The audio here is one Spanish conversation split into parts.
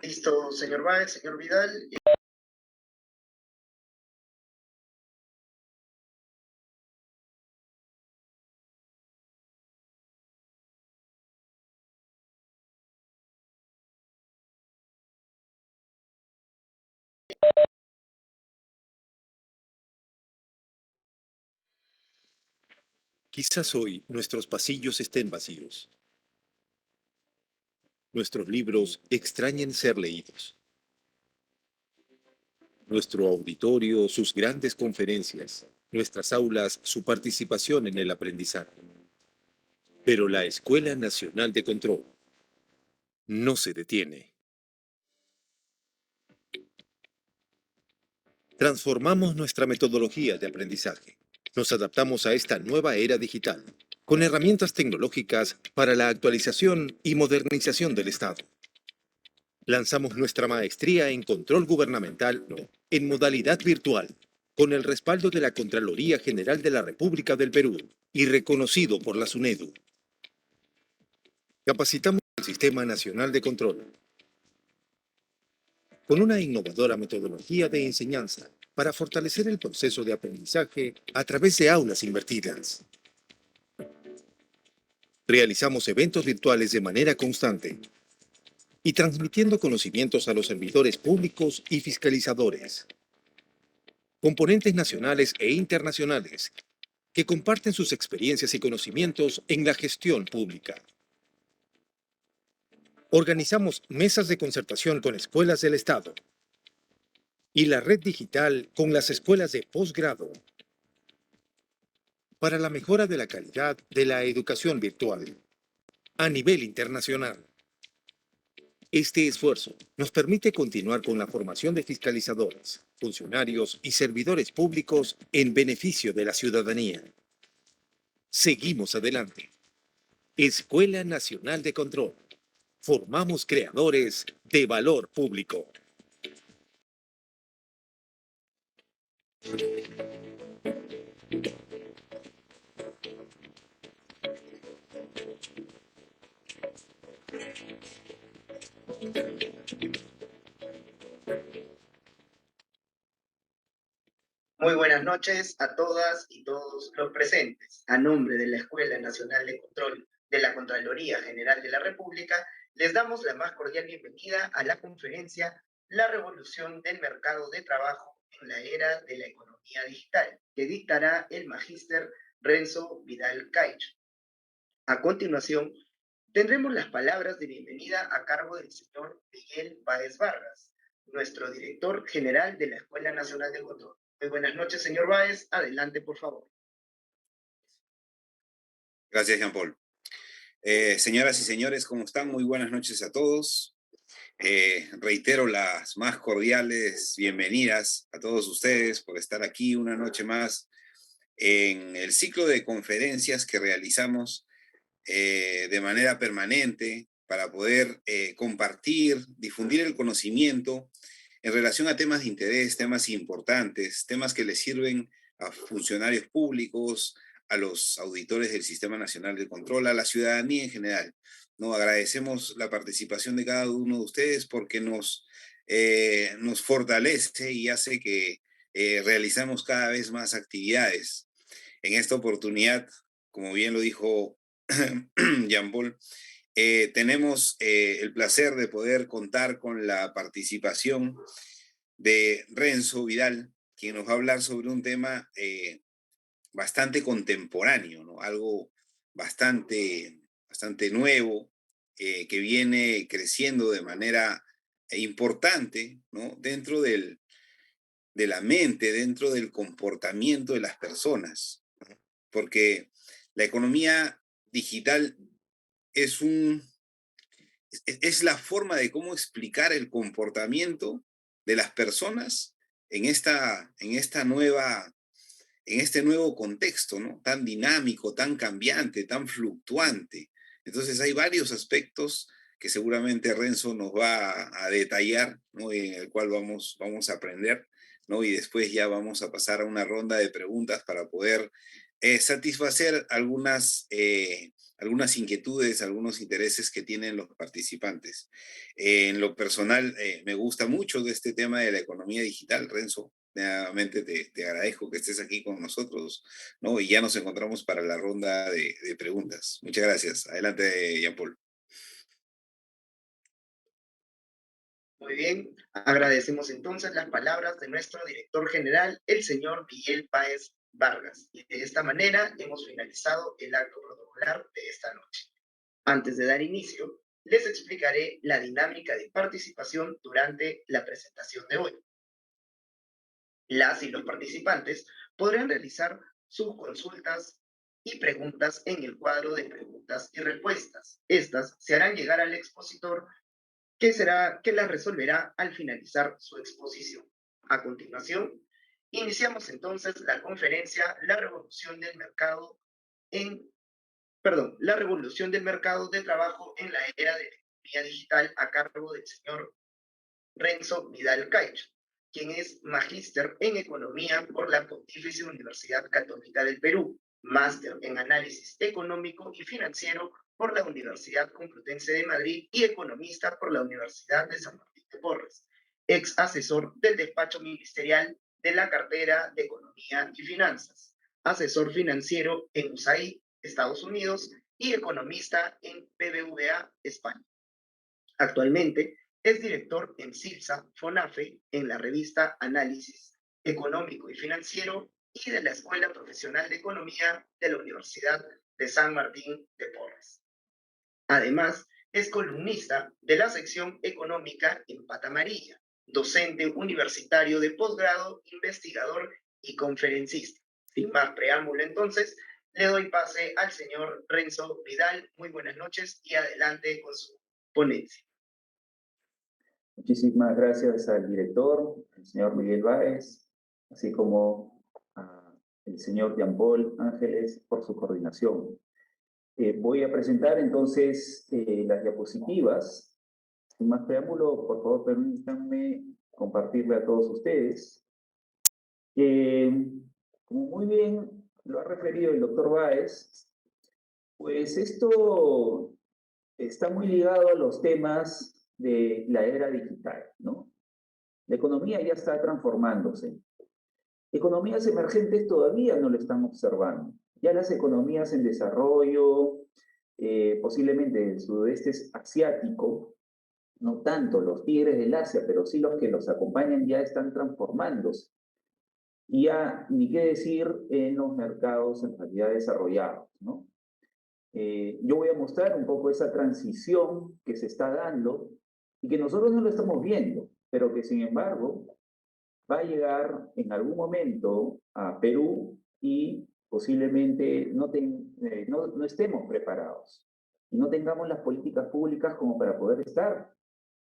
Listo, señor Báez, señor Vidal. Quizás hoy nuestros pasillos estén vacíos. Nuestros libros extrañen ser leídos. Nuestro auditorio, sus grandes conferencias. Nuestras aulas, su participación en el aprendizaje. Pero la Escuela Nacional de Control no se detiene. Transformamos nuestra metodología de aprendizaje. Nos adaptamos a esta nueva era digital, con herramientas tecnológicas para la actualización y modernización del Estado. Lanzamos nuestra maestría en control gubernamental en modalidad virtual, con el respaldo de la Contraloría General de la República del Perú y reconocido por la SUNEDU. Capacitamos el Sistema Nacional de Control con una innovadora metodología de enseñanza para fortalecer el proceso de aprendizaje a través de aulas invertidas. Realizamos eventos virtuales de manera constante y transmitiendo conocimientos a los servidores públicos y fiscalizadores. Componentes nacionales e internacionales que comparten sus experiencias y conocimientos en la gestión pública. Organizamos mesas de concertación con escuelas del Estado y la red digital con las escuelas de posgrado para la mejora de la calidad de la educación virtual a nivel internacional. Este esfuerzo nos permite continuar con la formación de fiscalizadores, funcionarios y servidores públicos en beneficio de la ciudadanía. Seguimos adelante. Escuela Nacional de Control. Formamos creadores de valor público. Muy buenas noches a todas y todos los presentes. A nombre de la Escuela Nacional de Control de la Contraloría General de la República, les damos la más cordial bienvenida a la conferencia La revolución del mercado de trabajo en la era de la economía digital, que dictará el magíster Renzo Vidal Caich. A continuación, tendremos las palabras de bienvenida a cargo del señor Miguel Báez Vargas, nuestro director general de la Escuela Nacional de Control. Muy buenas noches, señor Báez. Adelante, por favor. Gracias, Jean Paul. Señoras y señores, ¿cómo están? Muy buenas noches a todos. Reitero las más cordiales bienvenidas a todos ustedes por estar aquí una noche más en el ciclo de conferencias que realizamos de manera permanente para poder compartir, difundir el conocimiento en relación a temas de interés, temas importantes, temas que les sirven a funcionarios públicos, a los auditores del Sistema Nacional de Control, a la ciudadanía en general. ¿No? Agradecemos la participación de cada uno de ustedes porque nos fortalece y hace que realizamos cada vez más actividades. En esta oportunidad, como bien lo dijo Jean Paul, tenemos el placer de poder contar con la participación de Renzo Vidal, quien nos va a hablar sobre un tema bastante contemporáneo, ¿no? Algo bastante nuevo, que viene creciendo de manera importante, ¿no? Dentro de la mente, dentro del comportamiento de las personas, ¿no? Porque la economía digital es es la forma de cómo explicar el comportamiento de las personas en este nuevo contexto, ¿no? Tan dinámico, tan cambiante, tan fluctuante. Entonces hay varios aspectos que seguramente Renzo nos va a detallar, ¿no? Y en el cual vamos a aprender, ¿no? Y después ya vamos a pasar a una ronda de preguntas para poder satisfacer algunas inquietudes, algunos intereses que tienen los participantes. En lo personal, me gusta mucho de este tema de la economía digital, Renzo. Nuevamente te agradezco que estés aquí con nosotros, ¿no? Y ya nos encontramos para la ronda de preguntas. Muchas gracias. Adelante, Jean-Paul. Muy bien, agradecemos entonces las palabras de nuestro director general, el señor Miguel Páez Vargas. Y de esta manera hemos finalizado el acto protocolar de esta noche. Antes de dar inicio, les explicaré la dinámica de participación durante la presentación de hoy. Las y los participantes podrán realizar sus consultas y preguntas en el cuadro de preguntas y respuestas. Estas se harán llegar al expositor que las resolverá al finalizar su exposición. A continuación, iniciamos entonces la conferencia La revolución del mercado la revolución del mercado de trabajo en la era de la economía digital a cargo del señor Renzo Vidal Caicho, quien es magíster en economía por la Pontificia Universidad Católica del Perú, máster en análisis económico y financiero por la Universidad Complutense de Madrid y economista por la Universidad de San Martín de Porres, ex asesor del despacho ministerial de la cartera de Economía y Finanzas, asesor financiero en USAID, Estados Unidos, y economista en BBVA, España. Actualmente es director en CILSA, FONAFE, en la revista Análisis Económico y Financiero y de la Escuela Profesional de Economía de la Universidad de San Martín de Porres. Además, es columnista de la sección económica en Pata Amarilla, docente universitario de posgrado, investigador y conferencista. Sin más preámbulo, entonces, le doy pase al señor Renzo Vidal. Muy buenas noches y adelante con su ponencia. Muchísimas gracias al director, el señor Miguel Báez, así como al señor Jean-Paul Ángeles por su coordinación. Voy a presentar entonces las diapositivas. Sin más preámbulo, por favor, permítanme compartirle a todos ustedes. Como muy bien lo ha referido el doctor Báez, pues esto está muy ligado a los temas de la era digital, ¿no? La economía ya está transformándose. Economías emergentes todavía no lo están observando. Ya las economías en desarrollo, posiblemente del sudeste asiático, no tanto los tigres del Asia, pero sí los que los acompañan ya están transformándose. Y ya ni qué decir en los mercados en realidad desarrollados, ¿no? Yo voy a mostrar un poco esa transición que se está dando y que nosotros no lo estamos viendo, pero que sin embargo va a llegar en algún momento a Perú y posiblemente no estemos preparados y no tengamos las políticas públicas como para poder estar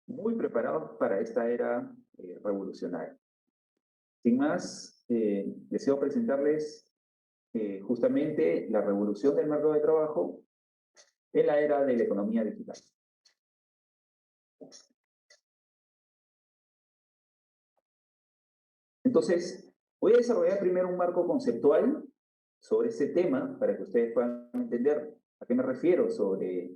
muy preparados para esta era revolucionaria. Sin más, deseo presentarles justamente la revolución del mercado de trabajo en la era de la economía digital. Entonces, voy a desarrollar primero un marco conceptual sobre este tema para que ustedes puedan entender a qué me refiero sobre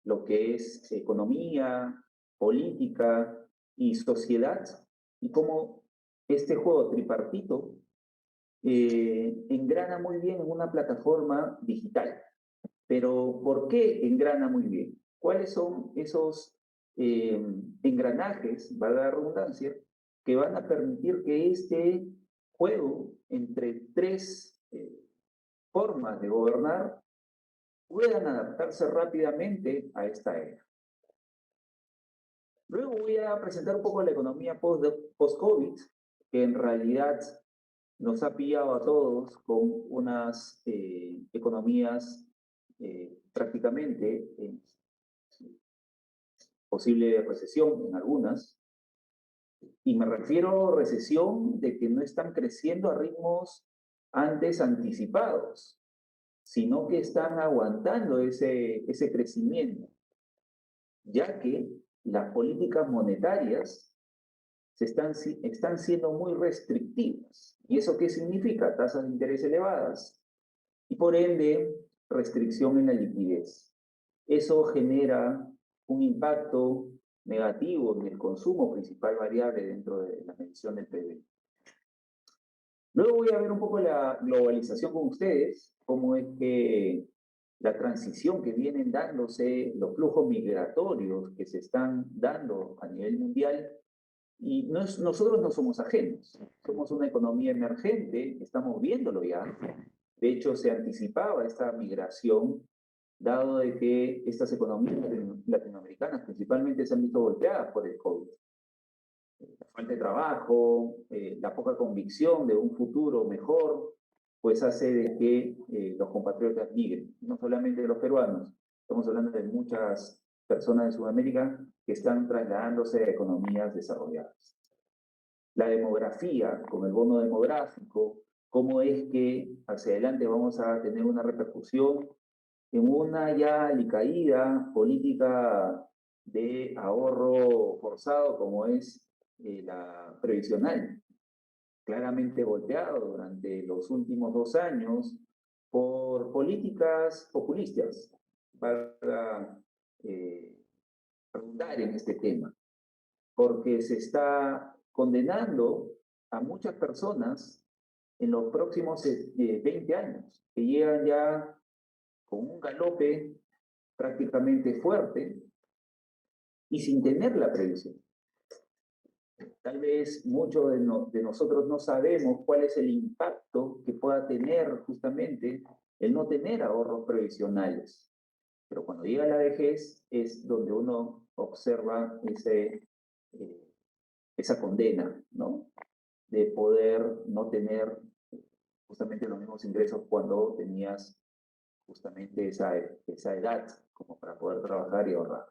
lo que es economía, política y sociedad y cómo este juego tripartito engrana muy bien en una plataforma digital. Pero ¿por qué engrana muy bien? ¿Cuáles son esos engranajes, valga la redundancia, que van a permitir que este juego entre tres formas de gobernar puedan adaptarse rápidamente a esta era? Luego voy a presentar un poco la economía post-COVID, que en realidad nos ha pillado a todos con unas economías prácticamente posible recesión en algunas, y me refiero a recesión de que no están creciendo a ritmos antes anticipados, sino que están aguantando ese crecimiento, ya que las políticas monetarias están siendo muy restrictivas. ¿Y eso qué significa? Tasas de interés elevadas y por ende restricción en la liquidez. Eso genera un impacto negativo en el consumo, principal variable dentro de la medición del PBI. Luego voy a ver un poco la globalización con ustedes, cómo es que la transición que vienen dándose, los flujos migratorios que se están dando a nivel mundial, y nosotros no somos ajenos, somos una economía emergente, estamos viéndolo ya. De hecho, se anticipaba esta migración, dado de que estas economías latinoamericanas principalmente se han visto golpeadas por el COVID. La falta de trabajo, la poca convicción de un futuro mejor, pues hace de que los compatriotas migren, no solamente los peruanos, estamos hablando de muchas personas de Sudamérica que están trasladándose a economías desarrolladas. La demografía, con el bono demográfico, cómo es que hacia adelante vamos a tener una repercusión en una ya alicaída política de ahorro forzado como es la previsional, claramente golpeado durante los últimos 2 años por políticas populistas, para redundar en este tema, porque se está condenando a muchas personas en los próximos 20 años, que llegan ya con un galope prácticamente fuerte y sin tener la previsión. Tal vez muchos de nosotros no sabemos cuál es el impacto que pueda tener justamente el no tener ahorros previsionales. Pero cuando llega la vejez es donde uno observa esa condena, ¿no? De poder no tener justamente los mismos ingresos cuando tenías justamente esa edad como para poder trabajar y ahorrar.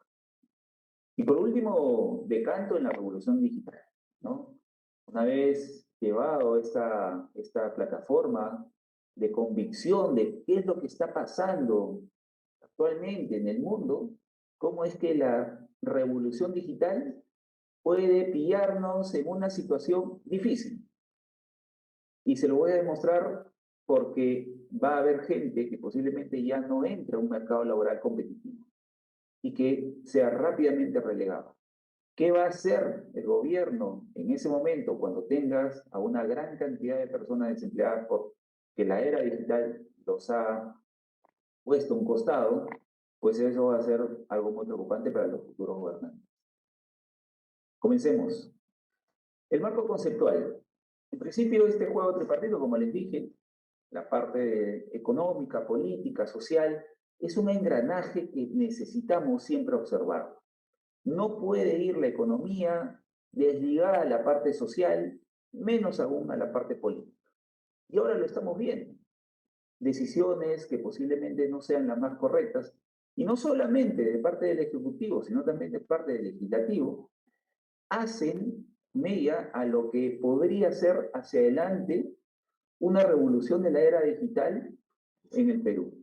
Y por último, decanto en la revolución digital, ¿no? Una vez llevado esta plataforma de convicción de qué es lo que está pasando actualmente en el mundo, cómo es que la revolución digital puede pillarnos en una situación difícil. Y se lo voy a demostrar porque va a haber gente que posiblemente ya no entre a un mercado laboral competitivo y que sea rápidamente relegado. ¿Qué va a hacer el gobierno en ese momento cuando tengas a una gran cantidad de personas desempleadas porque la era digital los ha puesto a un costado? Pues eso va a ser algo muy preocupante para los futuros gobernantes. Comencemos. El marco conceptual. En principio, este juego tripartito, como les dije, la parte económica, política, social, es un engranaje que necesitamos siempre observar. No puede ir la economía desligada a la parte social, menos aún a la parte política. Y ahora lo estamos viendo. Decisiones que posiblemente no sean las más correctas, y no solamente de parte del Ejecutivo, sino también de parte del Legislativo, hacen mella a lo que podría ser hacia adelante una revolución de la era digital en el Perú,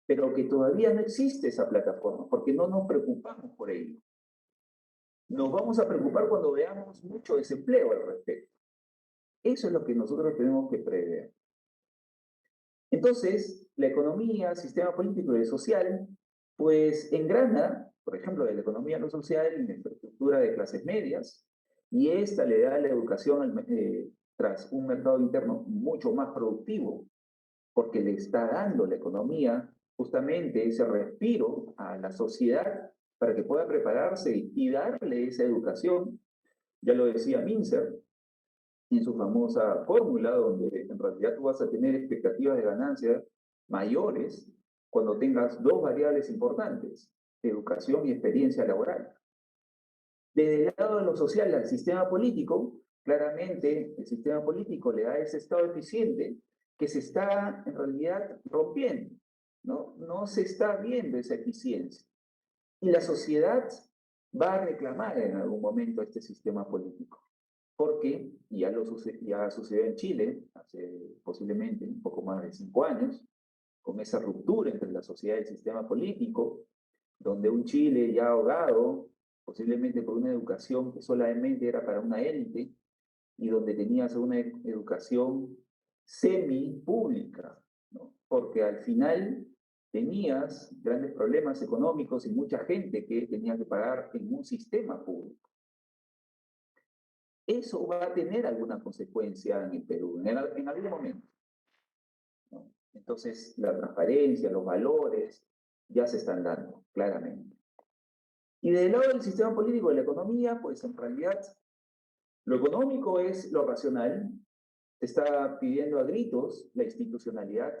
pero que todavía no existe esa plataforma, porque no nos preocupamos por ello. Nos vamos a preocupar cuando veamos mucho desempleo al respecto. Eso es lo que nosotros tenemos que prever. Entonces, la economía, sistema político y social, pues engrana, por ejemplo, de la economía no social en la infraestructura de clases medias, y esta le da la educación tras un mercado interno mucho más productivo, porque le está dando la economía justamente ese respiro a la sociedad para que pueda prepararse y darle esa educación. Ya lo decía Mincer en su famosa fórmula, donde en realidad tú vas a tener expectativas de ganancia mayores cuando tengas 2 variables importantes, educación y experiencia laboral. Desde el lado de lo social al sistema político, claramente el sistema político le da ese estado eficiente que se está en realidad rompiendo, ¿no? No se está viendo esa eficiencia. Y la sociedad va a reclamar en algún momento este sistema político. Porque ya sucedió en Chile, hace posiblemente un poco más de 5 años, con esa ruptura entre la sociedad y el sistema político, donde un Chile ya ahogado, posiblemente por una educación que solamente era para una élite, y donde tenías una educación semi-pública, ¿no? Porque al final tenías grandes problemas económicos y mucha gente que tenía que pagar en un sistema público. Eso va a tener alguna consecuencia en el Perú, en algún momento, ¿no? Entonces, la transparencia, los valores, ya se están dando, claramente. Y del lado del sistema político, de la economía, pues en realidad, lo económico es lo racional, se está pidiendo a gritos la institucionalidad,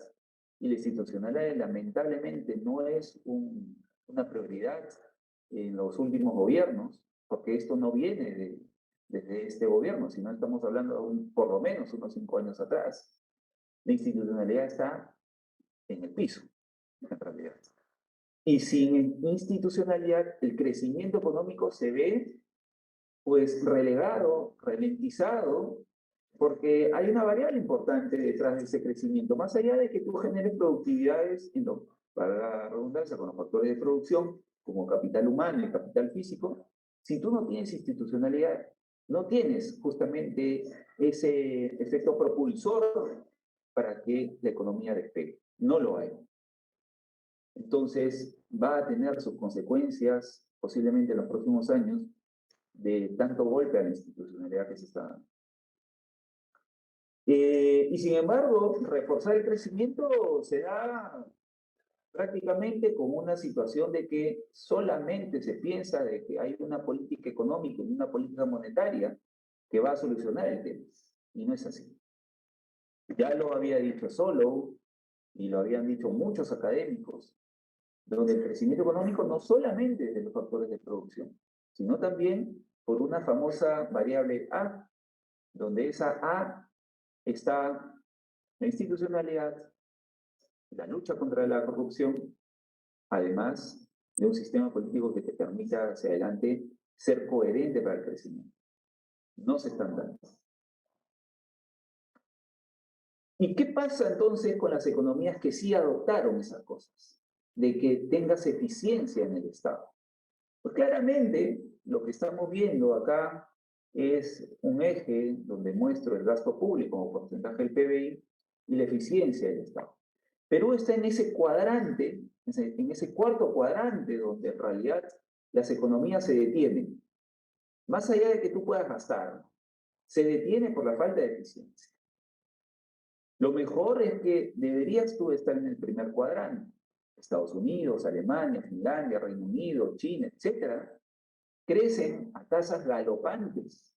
y la institucionalidad lamentablemente no es una prioridad en los últimos gobiernos, porque esto no viene desde este gobierno, sino estamos hablando de por lo menos unos 5 años atrás. La institucionalidad está en el piso, en realidad. Y sin institucionalidad, el crecimiento económico se ve pues relegado, ralentizado, porque hay una variable importante detrás de ese crecimiento. Más allá de que tú generes productividades, para la redundancia, con los factores de producción, como capital humano y capital físico, si tú no tienes institucionalidad, no tienes justamente ese efecto propulsor para que la economía despegue. No lo hay. Entonces, va a tener sus consecuencias, posiblemente en los próximos años, de tanto golpe a la institucionalidad que se está dando. Y sin embargo, reforzar el crecimiento se da prácticamente con una situación de que solamente se piensa de que hay una política económica y una política monetaria que va a solucionar el tema. Y no es así. Ya lo había dicho Solow y lo habían dicho muchos académicos, donde el crecimiento económico no solamente es de los factores de producción, sino también por una famosa variable A, donde esa A está la institucionalidad, la lucha contra la corrupción, además de un sistema político que te permita hacia adelante ser coherente para el crecimiento. No se están dando. ¿Y qué pasa entonces con las economías que sí adoptaron esas cosas? De que tengas eficiencia en el Estado. Pues claramente lo que estamos viendo acá es un eje donde muestro el gasto público como porcentaje del PBI y la eficiencia del Estado. Perú está en ese cuadrante, en ese cuarto cuadrante donde en realidad las economías se detienen. Más allá de que tú puedas gastar, se detiene por la falta de eficiencia. Lo mejor es que deberías tú estar en el primer cuadrante. Estados Unidos, Alemania, Finlandia, Reino Unido, China, etcétera, crecen a tasas galopantes.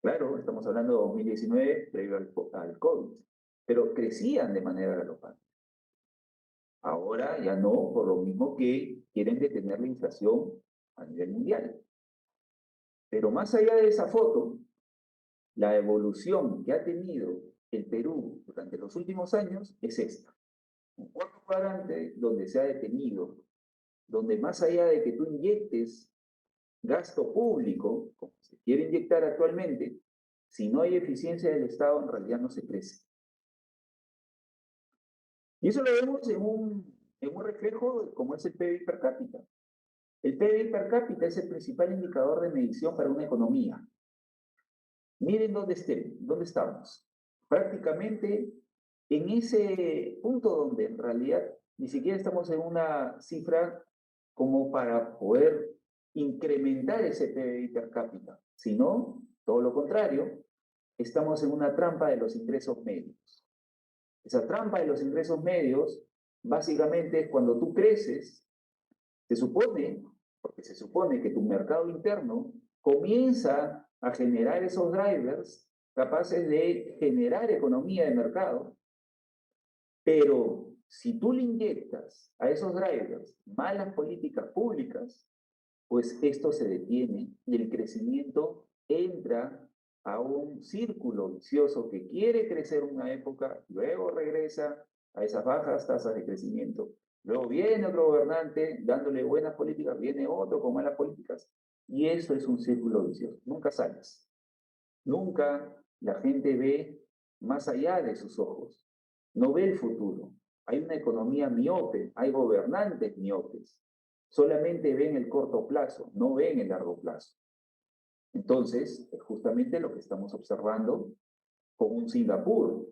Claro, estamos hablando de 2019, previo al COVID, pero crecían de manera galopante. Ahora ya no, por lo mismo que quieren detener la inflación a nivel mundial. Pero más allá de esa foto, la evolución que ha tenido el Perú durante los últimos años es esta. Un cuarto cuadrante donde se ha detenido, donde más allá de que tú inyectes gasto público, como se quiere inyectar actualmente, si no hay eficiencia del Estado, en realidad no se crece. Y eso lo vemos en un reflejo como es el PIB per cápita. El PIB per cápita es el principal indicador de medición para una economía. Miren dónde estamos. Prácticamente en ese punto donde en realidad ni siquiera estamos en una cifra como para poder incrementar ese PIB per cápita, sino, todo lo contrario, estamos en una trampa de los ingresos medios. Esa trampa de los ingresos medios, básicamente es cuando tú creces, se supone, porque se supone que tu mercado interno comienza a generar esos drivers capaces de generar economía de mercado, pero si tú le inyectas a esos drivers malas políticas públicas, pues esto se detiene y el crecimiento entra a un círculo vicioso que quiere crecer una época, luego regresa a esas bajas tasas de crecimiento Luego viene otro gobernante dándole buenas políticas, viene otro con malas políticas, y eso es un círculo vicioso. Nunca sales. Nunca la gente ve más allá de sus ojos. No ve el futuro. Hay una economía miope, hay gobernantes miopes. Solamente ven el corto plazo, no ven el largo plazo. Entonces, es justamente lo que estamos observando con un Singapur.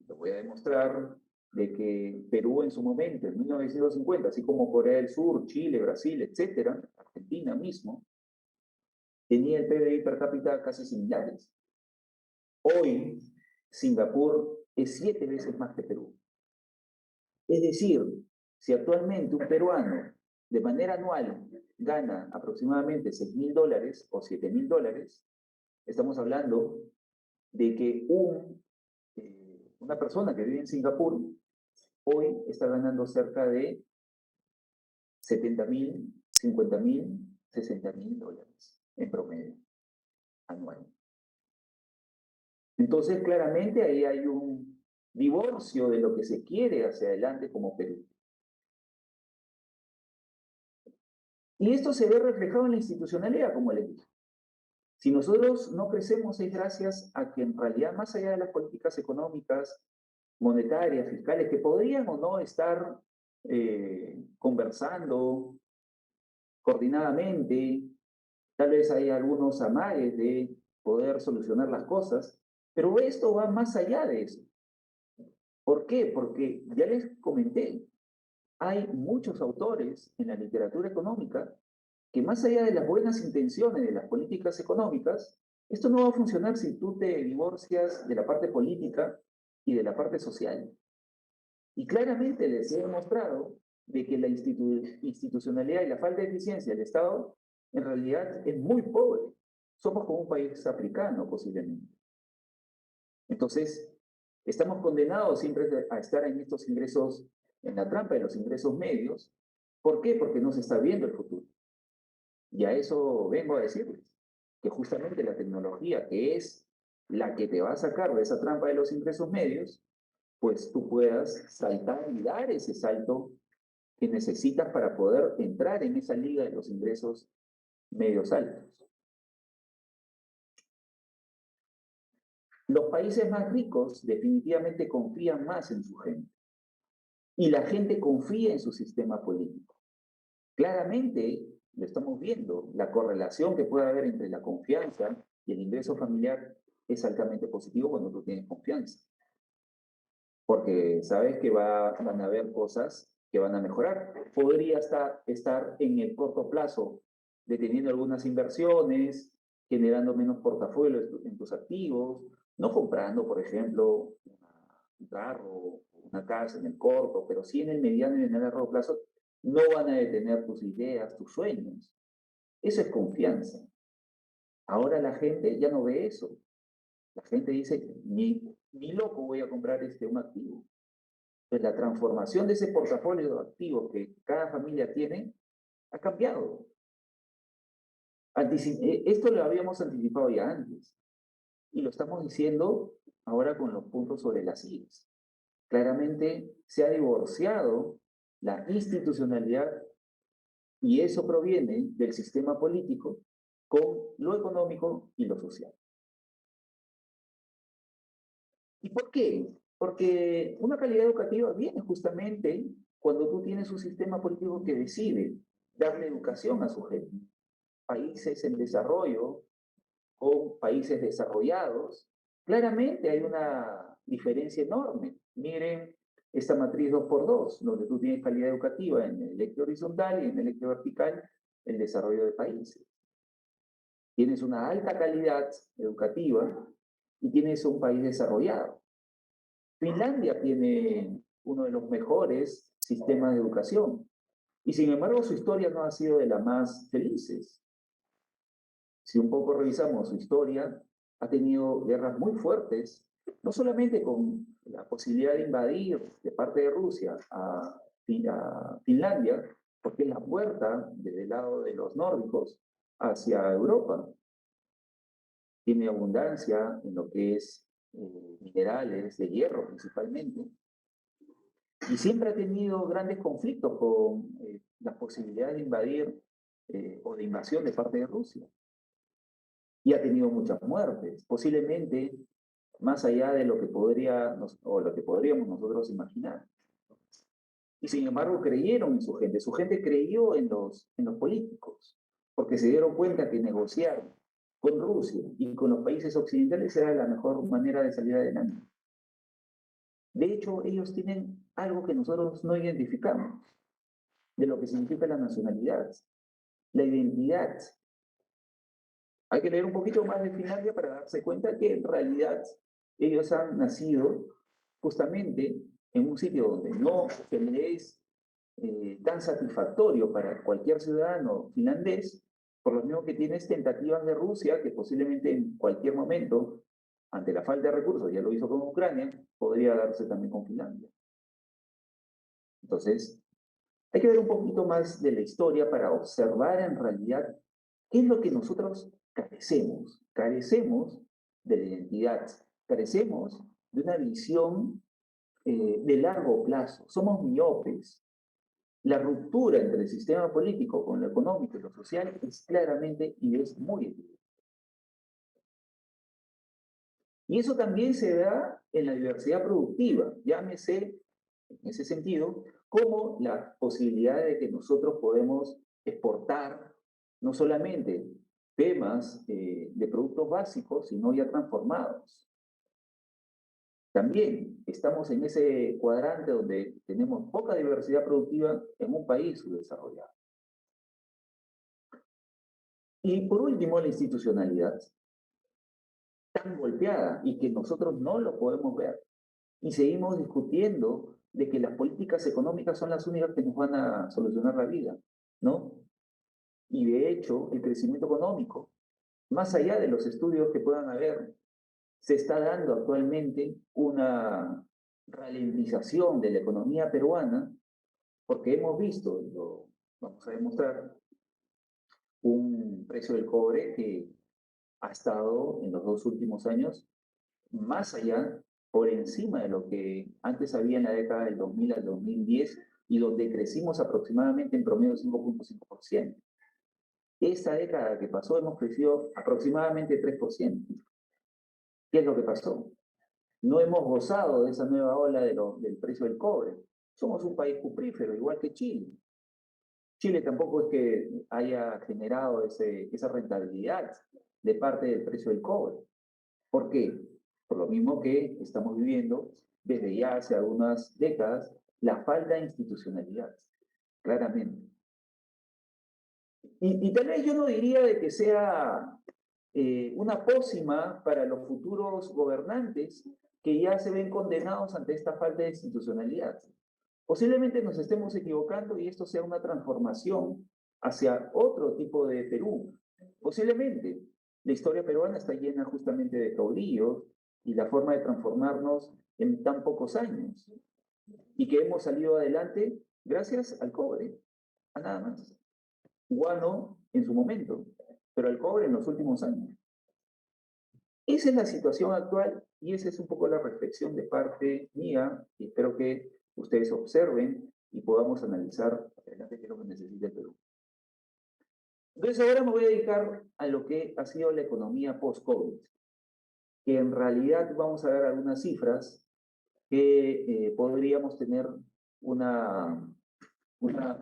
Lo voy a demostrar de que Perú en su momento, en 1950, así como Corea del Sur, Chile, Brasil, etcétera, Argentina mismo, tenía el PBI per cápita casi similares. Hoy, Singapur es 7 veces más que Perú. Es decir, si actualmente un peruano de manera anual gana aproximadamente $6.000 o $7.000, estamos hablando de que una persona que vive en Singapur hoy está ganando cerca de $70.000, $50.000, $60.000 en promedio anual. Entonces, claramente ahí hay un divorcio de lo que se quiere hacia adelante como Perú. Y esto se ve reflejado en la institucionalidad, como les dije. Si nosotros no crecemos es gracias a que en realidad, más allá de las políticas económicas, monetarias, fiscales, que podrían o no estar conversando coordinadamente, tal vez hay algunos amagues de poder solucionar las cosas, pero esto va más allá de eso. ¿Por qué? Porque ya les comenté, hay muchos autores en la literatura económica que más allá de las buenas intenciones de las políticas económicas, esto no va a funcionar si tú te divorcias de la parte política y de la parte social. Y claramente les he demostrado de que la institucionalidad y la falta de eficiencia del Estado en realidad es muy pobre. Somos como un país africano posiblemente. Entonces, estamos condenados siempre a estar en estos ingresos, en la trampa de los ingresos medios. ¿Por qué? Porque no se está viendo el futuro. Y a eso vengo a decirles, que justamente la tecnología, que es la que te va a sacar de esa trampa de los ingresos medios, pues tú puedas saltar y dar ese salto que necesitas para poder entrar en esa liga de los ingresos medios altos. Los países más ricos definitivamente confían más en su gente y la gente confía en su sistema político. Claramente lo estamos viendo, la correlación que puede haber entre la confianza y el ingreso familiar es altamente positivo cuando tú tienes confianza. Porque sabes que van a haber cosas que van a mejorar. Podría estar en el corto plazo deteniendo algunas inversiones, generando menos portafolio en tus activos, no comprando, por ejemplo, un carro, una casa en el corto, pero sí en el mediano y en el largo plazo, no van a detener tus ideas, tus sueños. Eso es confianza. Ahora la gente ya no ve eso. La gente dice, ni loco voy a comprar un activo. Pues la transformación de ese portafolio de activos que cada familia tiene ha cambiado. Esto lo habíamos anticipado ya antes y lo estamos diciendo ahora con los puntos sobre las IES. Claramente se ha divorciado la institucionalidad y eso proviene del sistema político con lo económico y lo social. ¿Y por qué? Porque una calidad educativa viene justamente cuando tú tienes un sistema político que decide darle educación a su gente. Países en desarrollo o países desarrollados, claramente hay una diferencia enorme. Miren esta matriz 2x2, donde tú tienes calidad educativa en el eje horizontal y en el eje vertical, el desarrollo de países. Tienes una alta calidad educativa y tienes un país desarrollado. Finlandia tiene uno de los mejores sistemas de educación y sin embargo su historia no ha sido de las más felices. Si un poco revisamos su historia, ha tenido guerras muy fuertes, no solamente con la posibilidad de invadir de parte de Rusia a Finlandia, porque es la puerta desde el lado de los nórdicos hacia Europa. Tiene abundancia en lo que es minerales de hierro principalmente. Y siempre ha tenido grandes conflictos con las posibilidades de invadir o de invasión de parte de Rusia. Y ha tenido muchas muertes, posiblemente más allá de lo que o lo que podríamos nosotros imaginar. Y sin embargo creyeron en su gente creyó en los políticos, porque se dieron cuenta que negociar con Rusia y con los países occidentales era la mejor manera de salir adelante. De hecho, ellos tienen algo que nosotros no identificamos, de lo que significa la nacionalidad, la identidad. Hay que leer un poquito más de Finlandia para darse cuenta que en realidad ellos han nacido justamente en un sitio donde no se les es tan satisfactorio para cualquier ciudadano finlandés, por lo mismo que tienes tentativas de Rusia que posiblemente en cualquier momento, ante la falta de recursos, ya lo hizo con Ucrania, podría darse también con Finlandia. Entonces, hay que ver un poquito más de la historia para observar en realidad qué es lo que nosotros carecemos. Carecemos de la identidad, carecemos de una visión de largo plazo. Somos miopes. La ruptura entre el sistema político con lo económico y lo social es claramente y es muy evidente. Y eso también se da en la diversidad productiva, llámese, en ese sentido, como la posibilidad de que nosotros podemos exportar no solamente temas de productos básicos, sino ya transformados. También estamos en ese cuadrante donde tenemos poca diversidad productiva en un país subdesarrollado. Y por último, la institucionalidad, tan golpeada y que nosotros no lo podemos ver. Y seguimos discutiendo de que las políticas económicas son las únicas que nos van a solucionar la vida, ¿no? Y de hecho, el crecimiento económico, más allá de los estudios que puedan haber, se está dando actualmente una ralentización de la economía peruana, porque hemos visto, y lo vamos a demostrar, un precio del cobre que ha estado en los 2 últimos años más allá, por encima de lo que antes había en la década del 2000 al 2010 y donde crecimos aproximadamente en promedio 5.5%. Esta década que pasó hemos crecido aproximadamente 3%. ¿Qué es lo que pasó? No hemos gozado de esa nueva ola del precio del cobre. Somos un país cuprífero, igual que Chile. Chile tampoco es que haya generado esa rentabilidad de parte del precio del cobre. ¿Por qué? Por lo mismo que estamos viviendo desde ya hace algunas décadas la falta de institucionalidad, claramente. Y tal vez yo no diría de que sea una pócima para los futuros gobernantes que ya se ven condenados ante esta falta de institucionalidad. Posiblemente nos estemos equivocando y esto sea una transformación hacia otro tipo de Perú. Posiblemente. La historia peruana está llena justamente de caudillos y la forma de transformarnos en tan pocos años. Y que hemos salido adelante gracias al cobre, a nada más. Guano en su momento, pero al cobre en los últimos años. Esa es la situación actual y esa es un poco la reflexión de parte mía y espero que ustedes observen y podamos analizar adelante qué es lo que necesita el Perú. Entonces ahora me voy a dedicar a lo que ha sido la economía post-COVID, que en realidad vamos a ver algunas cifras que podríamos tener una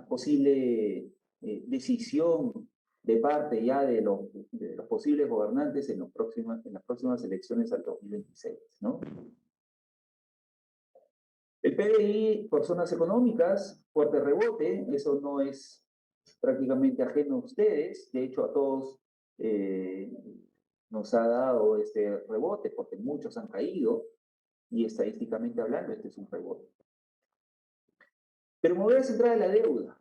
posible decisión de parte ya de los posibles gobernantes en las próximas elecciones al 2026, ¿no? El PBI por zonas económicas, fuerte rebote, eso no es prácticamente ajeno a ustedes, de hecho a todos nos ha dado este rebote porque muchos han caído y estadísticamente hablando este es un rebote. Pero me voy a centrar en la deuda.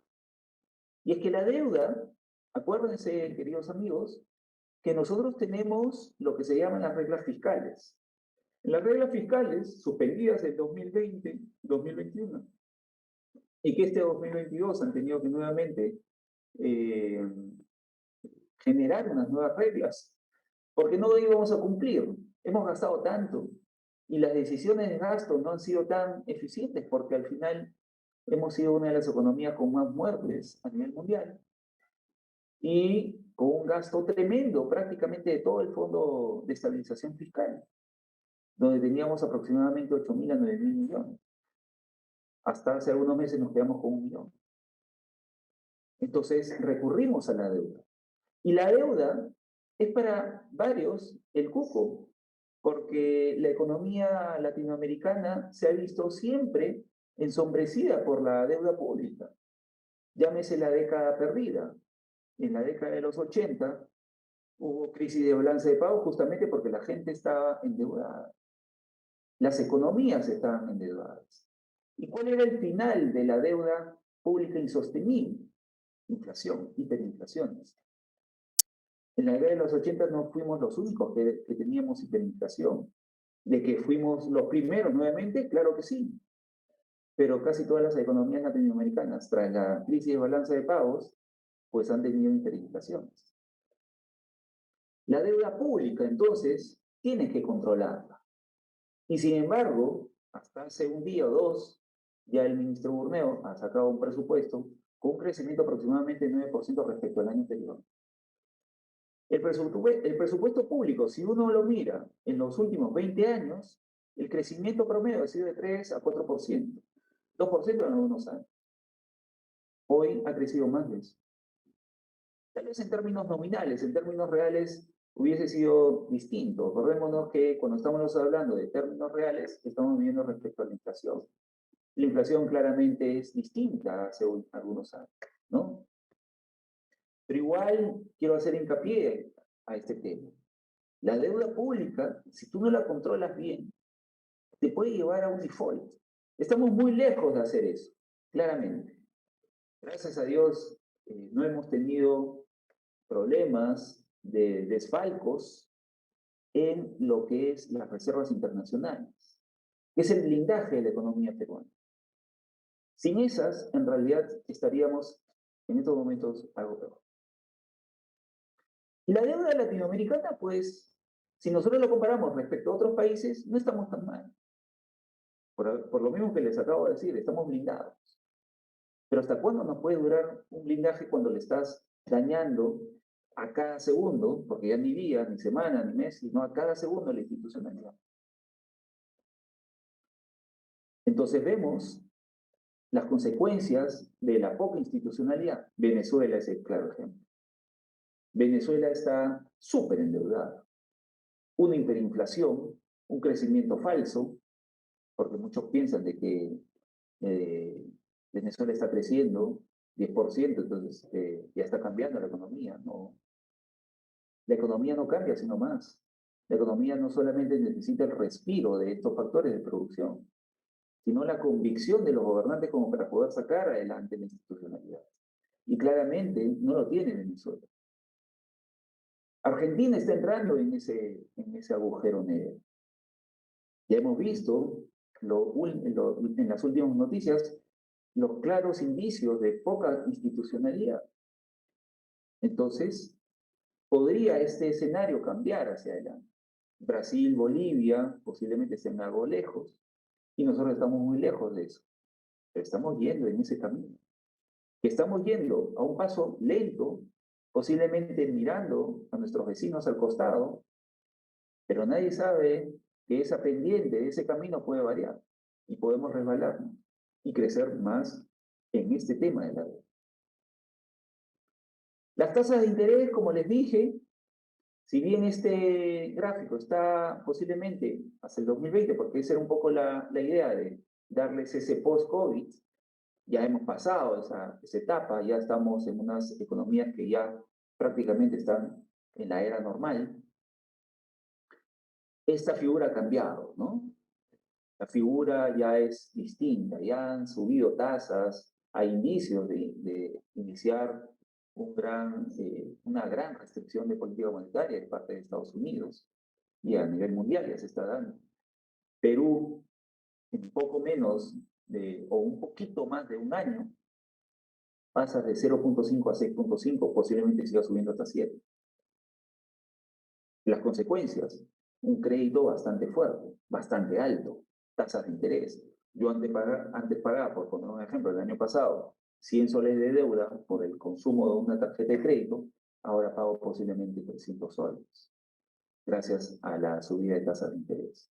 Y es que la deuda, acuérdense, queridos amigos, que nosotros tenemos lo que se llaman las reglas fiscales. En las reglas fiscales, suspendidas en 2020, 2021, y que este 2022 han tenido que nuevamente generar unas nuevas reglas, porque no íbamos a cumplir. Hemos gastado tanto Y las decisiones de gasto no han sido tan eficientes porque al final hemos sido una de las economías con más muertes a nivel mundial y con un gasto tremendo prácticamente de todo el Fondo de Estabilización Fiscal, donde teníamos aproximadamente 8.000 a 9.000 millones. Hasta hace algunos meses nos quedamos con 1 millón. Entonces recurrimos a la deuda. Y la deuda es para varios el cuco, porque la economía latinoamericana se ha visto siempre ensombrecida por la deuda pública. Llámese la década perdida. En la década de los 80 hubo crisis de balance de pago justamente porque la gente estaba endeudada. Las economías estaban endeudadas. ¿Y cuál era el final de la deuda pública insostenible? Inflación, hiperinflaciones. En la década de los 80 no fuimos los únicos que teníamos hiperinflación. ¿De que fuimos los primeros nuevamente? Claro que sí. Pero casi todas las economías latinoamericanas, tras la crisis de balanza de pagos, pues han tenido hiperinflaciones. La deuda pública, entonces, tiene que controlarla. Y sin embargo, hasta hace un día o dos, ya el ministro Burneo ha sacado un presupuesto con un crecimiento aproximadamente del 9% respecto al año anterior. El presupuesto público, si uno lo mira en los últimos 20 años, el crecimiento promedio ha sido de 3 a 4%, 2% en algunos años. Hoy ha crecido más de eso. Tal vez en términos nominales, en términos reales, hubiese sido distinto. Acordémonos que cuando estamos hablando de términos reales, estamos viendo respecto a la inflación. La inflación claramente es distinta hace algunos años, ¿no? Pero igual quiero hacer hincapié a este tema. La deuda pública, si tú no la controlas bien, te puede llevar a un default. Estamos muy lejos de hacer eso, claramente. Gracias a Dios, no hemos tenido problemas de desfalcos en lo que es las reservas internacionales, que es el blindaje de la economía peruana. Sin esas, en realidad, estaríamos en estos momentos algo peor. Y la deuda latinoamericana, pues, si nosotros lo comparamos respecto a otros países, no estamos tan mal. Por lo mismo que les acabo de decir, estamos blindados. Pero ¿hasta cuándo nos puede durar un blindaje cuando le estás dañando a cada segundo, porque ya ni día, ni semana, ni mes, sino a cada segundo la institucionalidad? Entonces vemos las consecuencias de la poca institucionalidad. Venezuela es el claro ejemplo. Venezuela está súper endeudada. Una hiperinflación, un crecimiento falso, porque muchos piensan de que Venezuela está creciendo 10%, entonces ya está cambiando la economía. No. La economía no cambia, sino más. La economía no solamente necesita el respiro de estos factores de producción, sino la convicción de los gobernantes como para poder sacar adelante la institucionalidad. Y claramente no lo tiene Venezuela. Argentina está entrando en ese agujero negro. Ya hemos visto en las últimas noticias los claros indicios de poca institucionalidad. Entonces, podría este escenario cambiar hacia adelante. Brasil, Bolivia, posiblemente estén algo lejos, y nosotros estamos muy lejos de eso. Pero estamos yendo en ese camino. Estamos yendo a un paso lento, posiblemente mirando a nuestros vecinos al costado, pero nadie sabe que esa pendiente de ese camino puede variar y podemos resbalarnos y crecer más en este tema de la deuda. Las tasas de interés, como les dije, si bien este gráfico está posiblemente hacia el 2020, porque esa era un poco la idea de darles ese post-COVID, ya hemos pasado esa etapa, ya estamos en unas economías que ya prácticamente están en la era normal. Esta figura ha cambiado, ¿no? La figura ya es distinta, ya han subido tasas, hay indicios de iniciar una gran restricción de política monetaria de parte de Estados Unidos, y a nivel mundial ya se está dando. Perú, en poco menos o un poquito más de un año, pasa de 0.5 a 6.5, posiblemente siga subiendo hasta 7. Las consecuencias, un crédito bastante fuerte, bastante alto, tasas de interés. Yo antes pagaba, por poner un ejemplo, el año pasado, 100 soles de deuda por el consumo de una tarjeta de crédito, ahora pago posiblemente 300 soles, gracias a la subida de tasas de interés.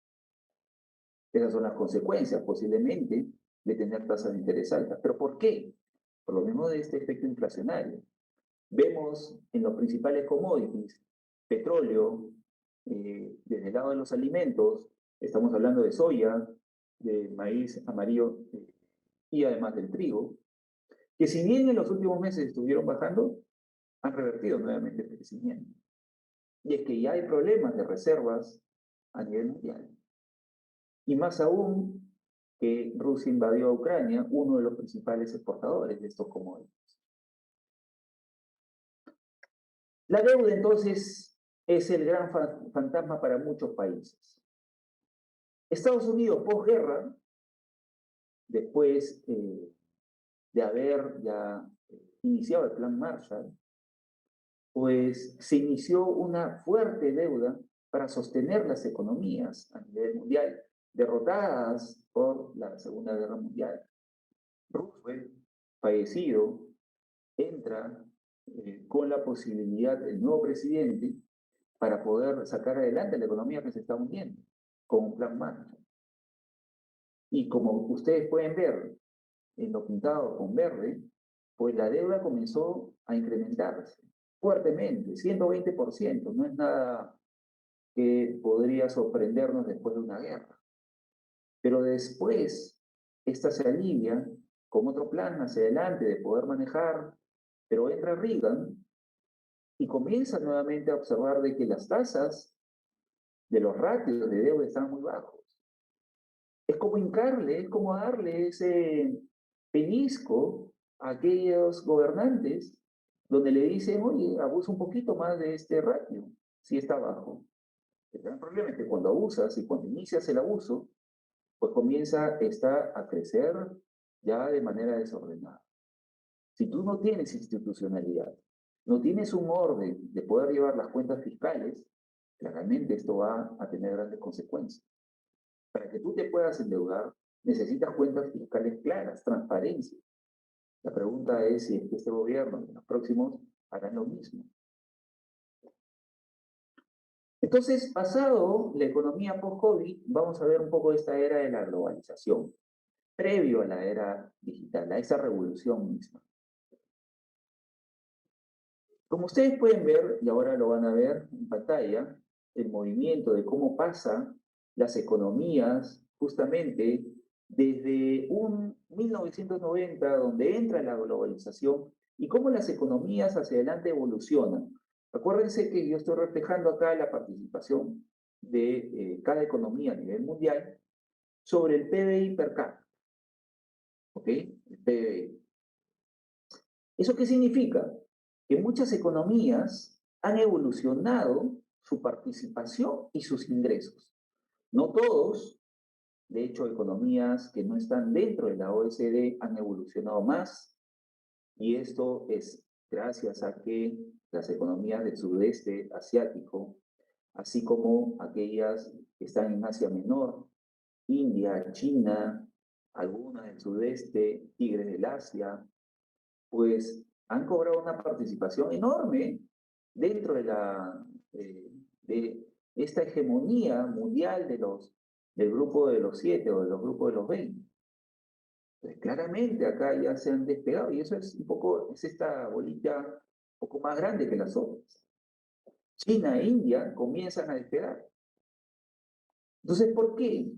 Esas son las consecuencias, posiblemente, de tener tasas de interés altas. ¿Pero por qué? Por lo mismo de este efecto inflacionario. Vemos en los principales commodities, petróleo, desde el lado de los alimentos, estamos hablando de soya, de maíz amarillo y además del trigo, que si bien en los últimos meses estuvieron bajando, han revertido nuevamente el crecimiento. Y es que ya hay problemas de reservas a nivel mundial. Y más aún que Rusia invadió a Ucrania, uno de los principales exportadores de estos commodities. La deuda, entonces, es el gran fantasma para muchos países. Estados Unidos, posguerra, después de haber ya iniciado el Plan Marshall, pues se inició una fuerte deuda para sostener las economías a nivel mundial, derrotadas por la Segunda Guerra Mundial. Roosevelt, fallecido, entra con la posibilidad del nuevo presidente para poder sacar adelante la economía que se está hundiendo, con un plan Marshall. Y como ustedes pueden ver en lo pintado con verde, pues la deuda comenzó a incrementarse fuertemente, 120%, no es nada que podría sorprendernos después de una guerra. Pero después, esta se alivia con otro plan hacia adelante de poder manejar, pero entra Reagan y comienza nuevamente a observar de que las tasas de los ratios de deuda están muy bajos. Es como hincarle, es como darle ese pellizco a aquellos gobernantes donde le dicen, oye, abusa un poquito más de este ratio, si está bajo. El gran problema es que cuando abusas y cuando inicias el abuso, pues comienza esta a crecer ya de manera desordenada. Si tú no tienes institucionalidad, no tienes un orden de poder llevar las cuentas fiscales, claramente esto va a tener grandes consecuencias. Para que tú te puedas endeudar, necesitas cuentas fiscales claras, transparencia. La pregunta es si este gobierno y los próximos harán lo mismo. Entonces, pasado la economía post-COVID, vamos a ver un poco esta era de la globalización, previo a la era digital, a esa revolución misma. Como ustedes pueden ver, y ahora lo van a ver en pantalla, el movimiento de cómo pasa las economías justamente desde un 1990, donde entra la globalización, y cómo las economías hacia adelante evolucionan. Acuérdense que yo estoy reflejando acá la participación de cada economía a nivel mundial sobre el PBI per cápita. ¿Ok? El PBI. ¿Eso qué significa? Que muchas economías han evolucionado su participación y sus ingresos. No todos, de hecho, economías que no están dentro de la OECD han evolucionado más, y esto es gracias a que las economías del sudeste asiático, así como aquellas que están en Asia Menor, India, China, algunas del sudeste, tigres del Asia, pues han cobrado una participación enorme dentro de esta hegemonía mundial del grupo de los 7 o de los grupos de los 20. Pues claramente acá ya se han despegado y eso es un poco, es esta bolita un poco más grande que las otras. China e India comienzan a despegar. Entonces, ¿por qué?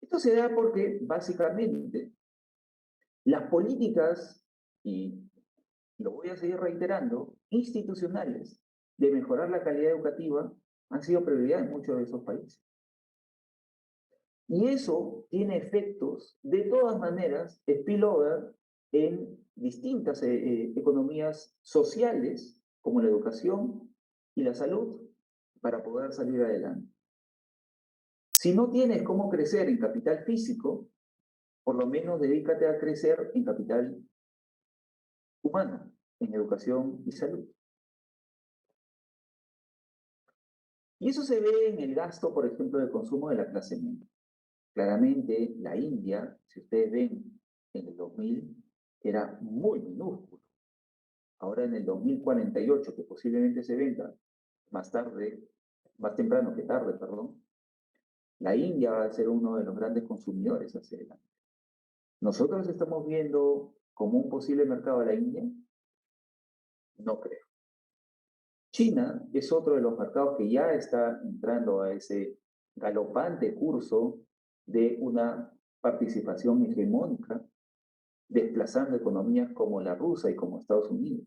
Esto se da porque básicamente las políticas, y lo voy a seguir reiterando, institucionales de mejorar la calidad educativa han sido prioridad en muchos de esos países. Y eso tiene efectos, de todas maneras, spillover en distintas economías sociales, como la educación y la salud, para poder salir adelante. Si no tienes cómo crecer en capital físico, por lo menos dedícate a crecer en capital humano, en educación y salud. Y eso se ve en el gasto, por ejemplo, de consumo de la clase media. Claramente, la India, si ustedes ven, en el 2000 era muy minúsculo. Ahora en el 2048, que posiblemente se venga más tarde, más temprano que tarde, perdón, la India va a ser uno de los grandes consumidores hacia adelante. ¿Nosotros estamos viendo como un posible mercado a la India? No creo. China es otro de los mercados que ya está entrando a ese galopante curso de una participación hegemónica, desplazando economías como la rusa y como Estados Unidos.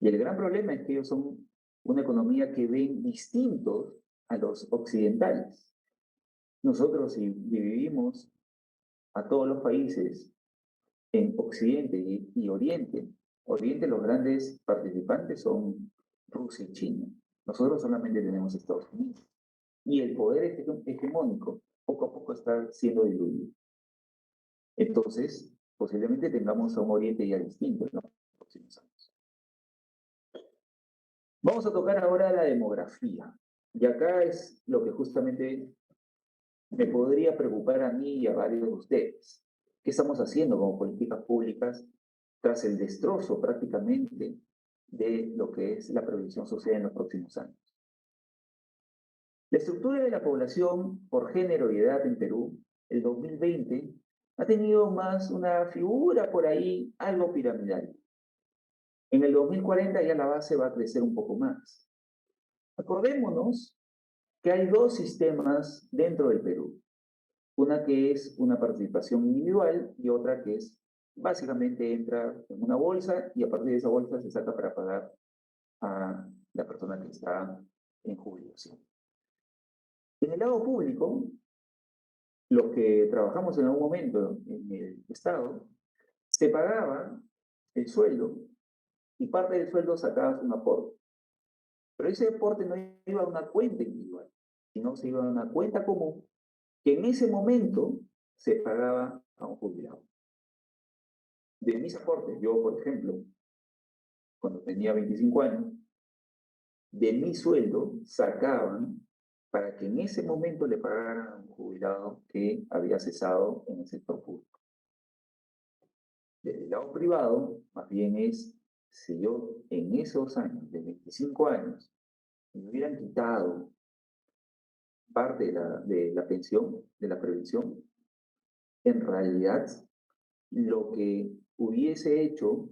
Y el gran problema es que ellos son una economía que ven distintos a los occidentales. Nosotros, si dividimos a todos los países en Occidente y Oriente, Oriente los grandes participantes son Rusia y China. Nosotros solamente tenemos Estados Unidos. Y el poder hegemónico poco a poco está siendo diluido. Entonces, posiblemente tengamos a un Oriente ya distinto en los próximos años. Vamos a tocar ahora la demografía. Y acá es lo que justamente me podría preocupar a mí y a varios de ustedes. ¿Qué estamos haciendo como políticas públicas tras el destrozo prácticamente de lo que es la previsión social en los próximos años? La estructura de la población por género y edad en Perú, el 2020, ha tenido más una figura por ahí algo piramidal. En el 2040 ya la base va a crecer un poco más. Acordémonos que hay dos sistemas dentro del Perú. Una que es una participación individual y otra que es básicamente entra en una bolsa y a partir de esa bolsa se saca para pagar a la persona que está en jubilación. En el lado público, los que trabajamos en algún momento en el Estado, se pagaba el sueldo y parte del sueldo sacabas un aporte. Pero ese aporte no iba a una cuenta individual, sino se iba a una cuenta común que en ese momento se pagaba a un jubilado. De mis aportes, yo, por ejemplo, cuando tenía 25 años, de mi sueldo sacaban para que en ese momento le pagaran a un jubilado que había cesado en el sector público. Desde el lado privado, más bien es, si yo en esos años, de 25 años, me hubieran quitado parte de la pensión, de la prevención, en realidad lo que hubiese hecho,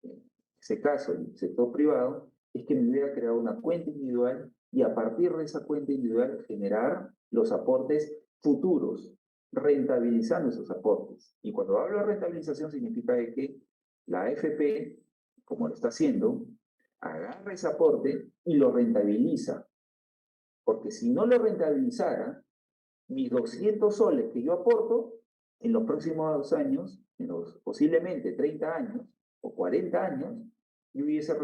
en ese caso, en el sector privado, es que me hubiera creado una cuenta individual y a partir de esa cuenta individual generar los aportes futuros, rentabilizando esos aportes. Y cuando hablo de rentabilización significa que la AFP, como lo está haciendo, agarra ese aporte y lo rentabiliza. Porque si no lo rentabilizara, mis 200 soles que yo aporto, en los próximos 2 años, en los posiblemente 30 años o 40 años, yo hubiese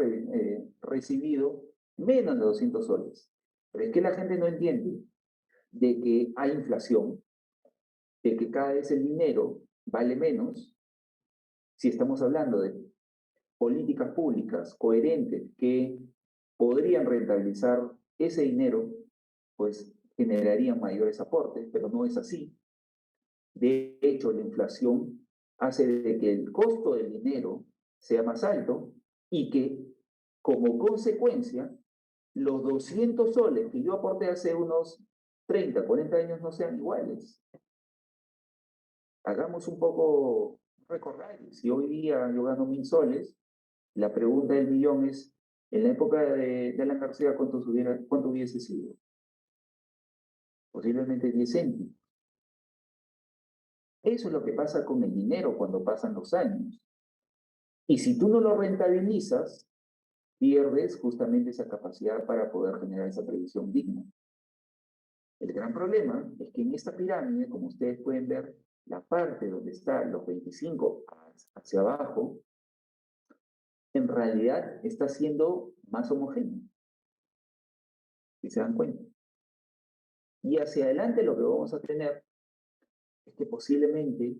recibido menos de 200 soles. Pero es que la gente no entiende de que hay inflación, de que cada vez el dinero vale menos. Si estamos hablando de políticas públicas coherentes que podrían rentabilizar ese dinero, pues generarían mayores aportes, pero no es así. De hecho, la inflación hace de que el costo del dinero sea más alto y que, como consecuencia, los 200 soles que yo aporté hace unos 30, 40 años no sean iguales. Hagamos un poco recordar. Si hoy día yo gano 1000 soles, la pregunta del millón es, en la época de Alan García, ¿cuánto hubiese sido? Posiblemente 10 céntimos. Eso es lo que pasa con el dinero cuando pasan los años. Y si tú no lo rentabilizas, pierdes justamente esa capacidad para poder generar esa previsión digna. El gran problema es que en esta pirámide, como ustedes pueden ver, la parte donde están los 25 hacia abajo, en realidad está siendo más homogéneo. Si se dan cuenta. Y hacia adelante lo que vamos a tener es que posiblemente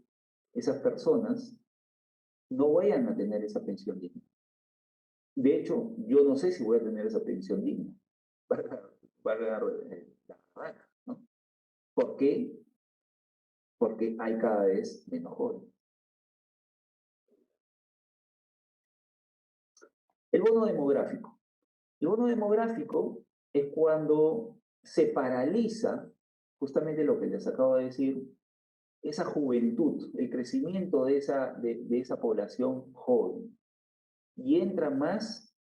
esas personas no vayan a tener esa pensión digna. De hecho, yo no sé si voy a tener esa pensión digna. valga, valga la redundancia, ¿no? ¿Por qué? Porque hay cada vez menos jóvenes. El bono demográfico. El bono demográfico es cuando se paraliza justamente lo que les acabo de decir, esa juventud, el crecimiento de esa población joven. Y entran más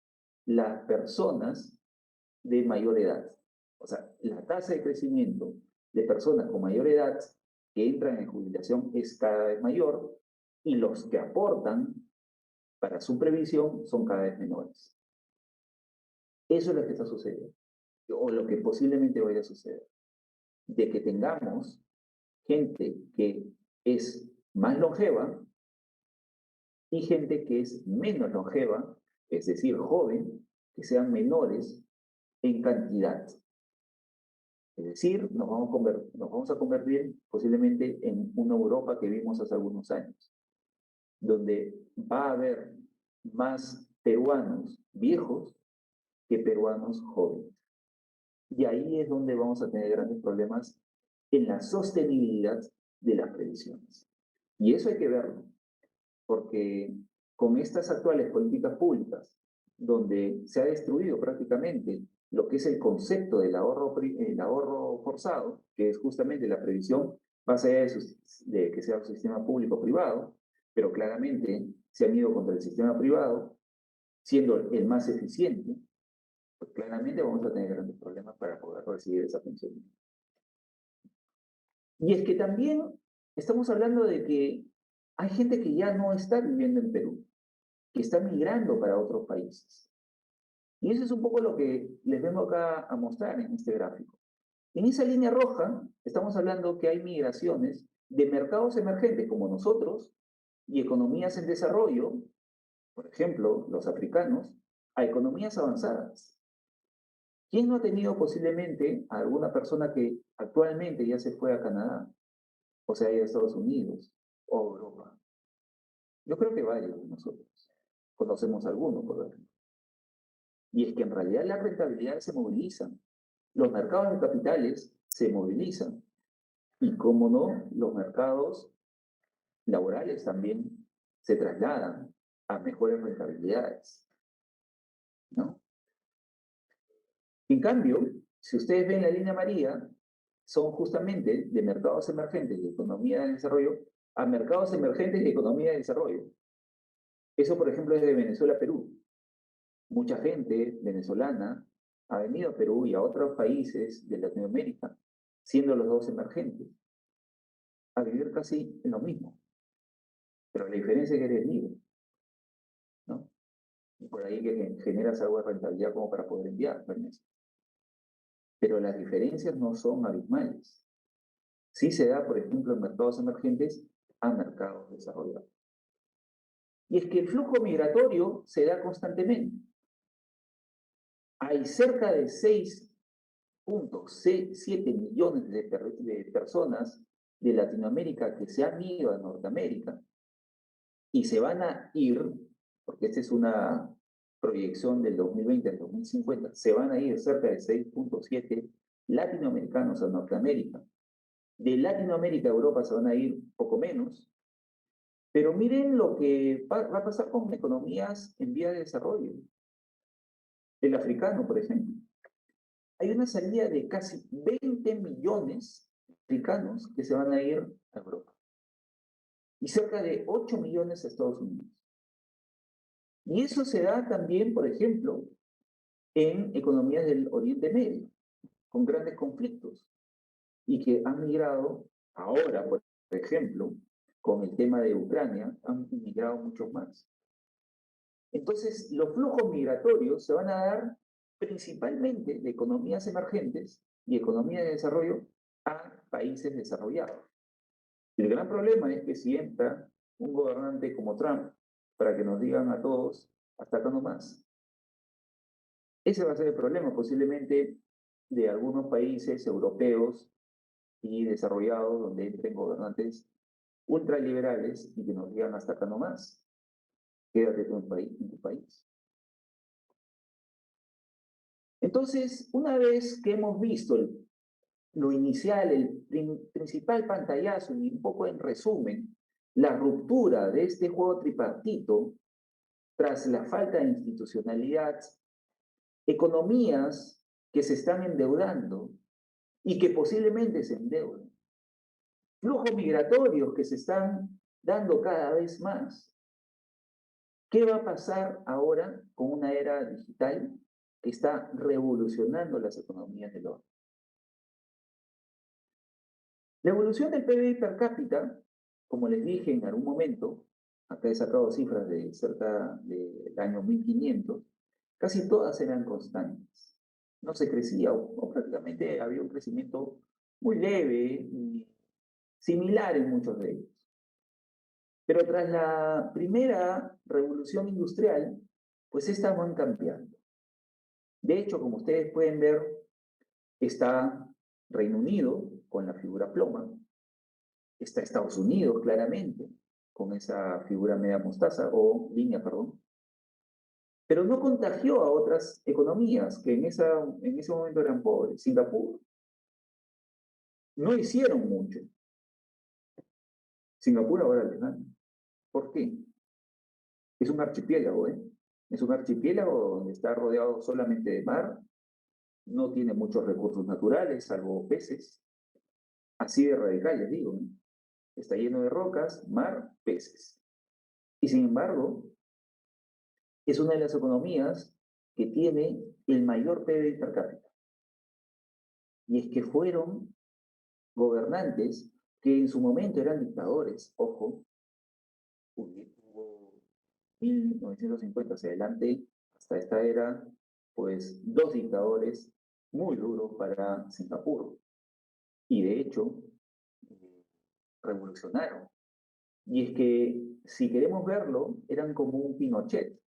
las personas de mayor edad. O sea, la tasa de crecimiento de personas con mayor edad que entran en jubilación es cada vez mayor y los que aportan para su previsión son cada vez menores. Eso es lo que está sucediendo, o lo que posiblemente vaya a suceder. De que tengamos gente que es más longeva y gente que es menos longeva, es decir, joven, que sean menores en cantidad. Es decir, nos vamos a convertir posiblemente en una Europa que vimos hace algunos años, donde va a haber más peruanos viejos que peruanos jóvenes. Y ahí es donde vamos a tener grandes problemas en la sostenibilidad de las previsiones. Y eso hay que verlo, porque con estas actuales políticas públicas, donde se ha destruido prácticamente lo que es el concepto del ahorro forzado, que es justamente la previsión más allá de que sea un sistema público-privado, pero claramente se han ido contra el sistema privado, siendo el más eficiente, pues claramente vamos a tener grandes problemas para poder recibir esa pensión. Y es que también estamos hablando de que hay gente que ya no está viviendo en Perú, que está migrando para otros países. Y eso es un poco lo que les vengo acá a mostrar en este gráfico. En esa línea roja estamos hablando que hay migraciones de mercados emergentes como nosotros y economías en desarrollo, por ejemplo, los africanos, a economías avanzadas. ¿Quién no ha tenido posiblemente a alguna persona que actualmente ya se fue a Canadá, o sea, a Estados Unidos o Europa? Yo creo que varios de nosotros conocemos alguno, por ejemplo. Y es que en realidad las rentabilidades se movilizan, los mercados de capitales se movilizan y, como no, los mercados laborales también se trasladan a mejores rentabilidades, ¿no? En cambio, si ustedes ven la línea amarilla, son justamente de mercados emergentes y economía de desarrollo a mercados emergentes y economía de desarrollo. Eso, por ejemplo, es de Venezuela a Perú. Mucha gente venezolana ha venido a Perú y a otros países de Latinoamérica, siendo los dos emergentes, a vivir casi en lo mismo. Pero la diferencia es que eres libre, ¿no? Y por ahí que generas algo de rentabilidad como para poder enviar permisos. Pero las diferencias no son abismales. Sí se da, por ejemplo, en mercados emergentes a mercados desarrollados. Y es que el flujo migratorio se da constantemente. Hay cerca de 6.7 millones de personas de Latinoamérica que se han ido a Norteamérica y se van a ir, porque esta es una proyección del 2020 al 2050, se van a ir cerca de 6.7 latinoamericanos a Norteamérica. De Latinoamérica a Europa se van a ir poco menos, pero miren lo que va a pasar con economías en vía de desarrollo. El africano, por ejemplo. Hay una salida de casi 20 millones de africanos que se van a ir a Europa. Y cerca de 8 millones a Estados Unidos. Y eso se da también, por ejemplo, en economías del Oriente Medio, con grandes conflictos, y que han migrado ahora, por ejemplo, con el tema de Ucrania, han migrado muchos más. Entonces, los flujos migratorios se van a dar principalmente de economías emergentes y economías de desarrollo a países desarrollados. El gran problema es que si entra un gobernante como Trump para que nos digan a todos, hasta acá no más. Ese va a ser el problema posiblemente de algunos países europeos y desarrollados donde entren gobernantes ultraliberales y que nos digan hasta acá no más. Quédate tú en tu país. Entonces, una vez que hemos visto lo inicial, el principal pantallazo y un poco en resumen, la ruptura de este juego tripartito tras la falta de institucionalidad, economías que se están endeudando y que posiblemente se endeuden, flujos migratorios que se están dando cada vez más. ¿Qué va a pasar ahora con una era digital que está revolucionando las economías del oro? La evolución del PBI per cápita, como les dije en algún momento, acá he sacado cifras de cerca del año 1500, casi todas eran constantes. No se crecía o prácticamente había un crecimiento muy leve y similar en muchos de ellos. Pero tras la primera revolución industrial, pues estas van cambiando. De hecho, como ustedes pueden ver, está Reino Unido con la figura ploma, está Estados Unidos claramente con esa figura media mostaza o línea, perdón, pero no contagió a otras economías que en ese momento eran pobres. Singapur no hicieron mucho. Singapur ahora les gana. ¿Por qué? Es un archipiélago, ¿eh? Es un archipiélago donde está rodeado solamente de mar, no tiene muchos recursos naturales, salvo peces. Así de radical, les digo, ¿no? Está lleno de rocas, mar, peces. Y sin embargo, es una de las economías que tiene el mayor PIB per cápita. Y es que fueron gobernantes que en su momento eran dictadores, ojo, hubo 1950 hacia adelante, hasta esta era, pues dos dictadores muy duros para Singapur. Y de hecho, revolucionaron. Y es que, si queremos verlo, eran como un Pinochet.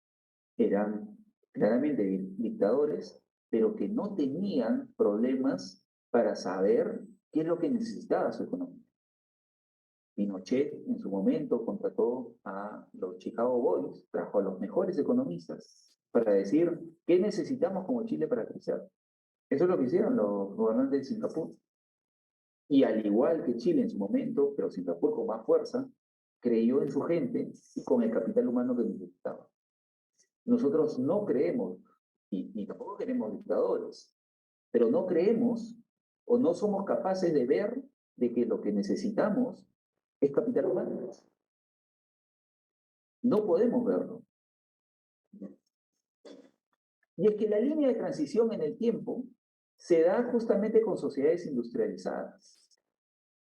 Eran claramente dictadores, pero que no tenían problemas para saber qué es lo que necesitaba su economía. Pinochet en su momento contrató a los Chicago Boys, trajo a los mejores economistas para decir qué necesitamos como Chile para crecer. Eso es lo que hicieron los gobernantes de Singapur. Y al igual que Chile en su momento, pero Singapur con más fuerza, creyó en su gente y con el capital humano que necesitaba. Nosotros no creemos, y tampoco queremos dictadores, pero no creemos o no somos capaces de ver de que lo que necesitamos es capital humano. No podemos verlo. Y es que la línea de transición en el tiempo se da justamente con sociedades industrializadas.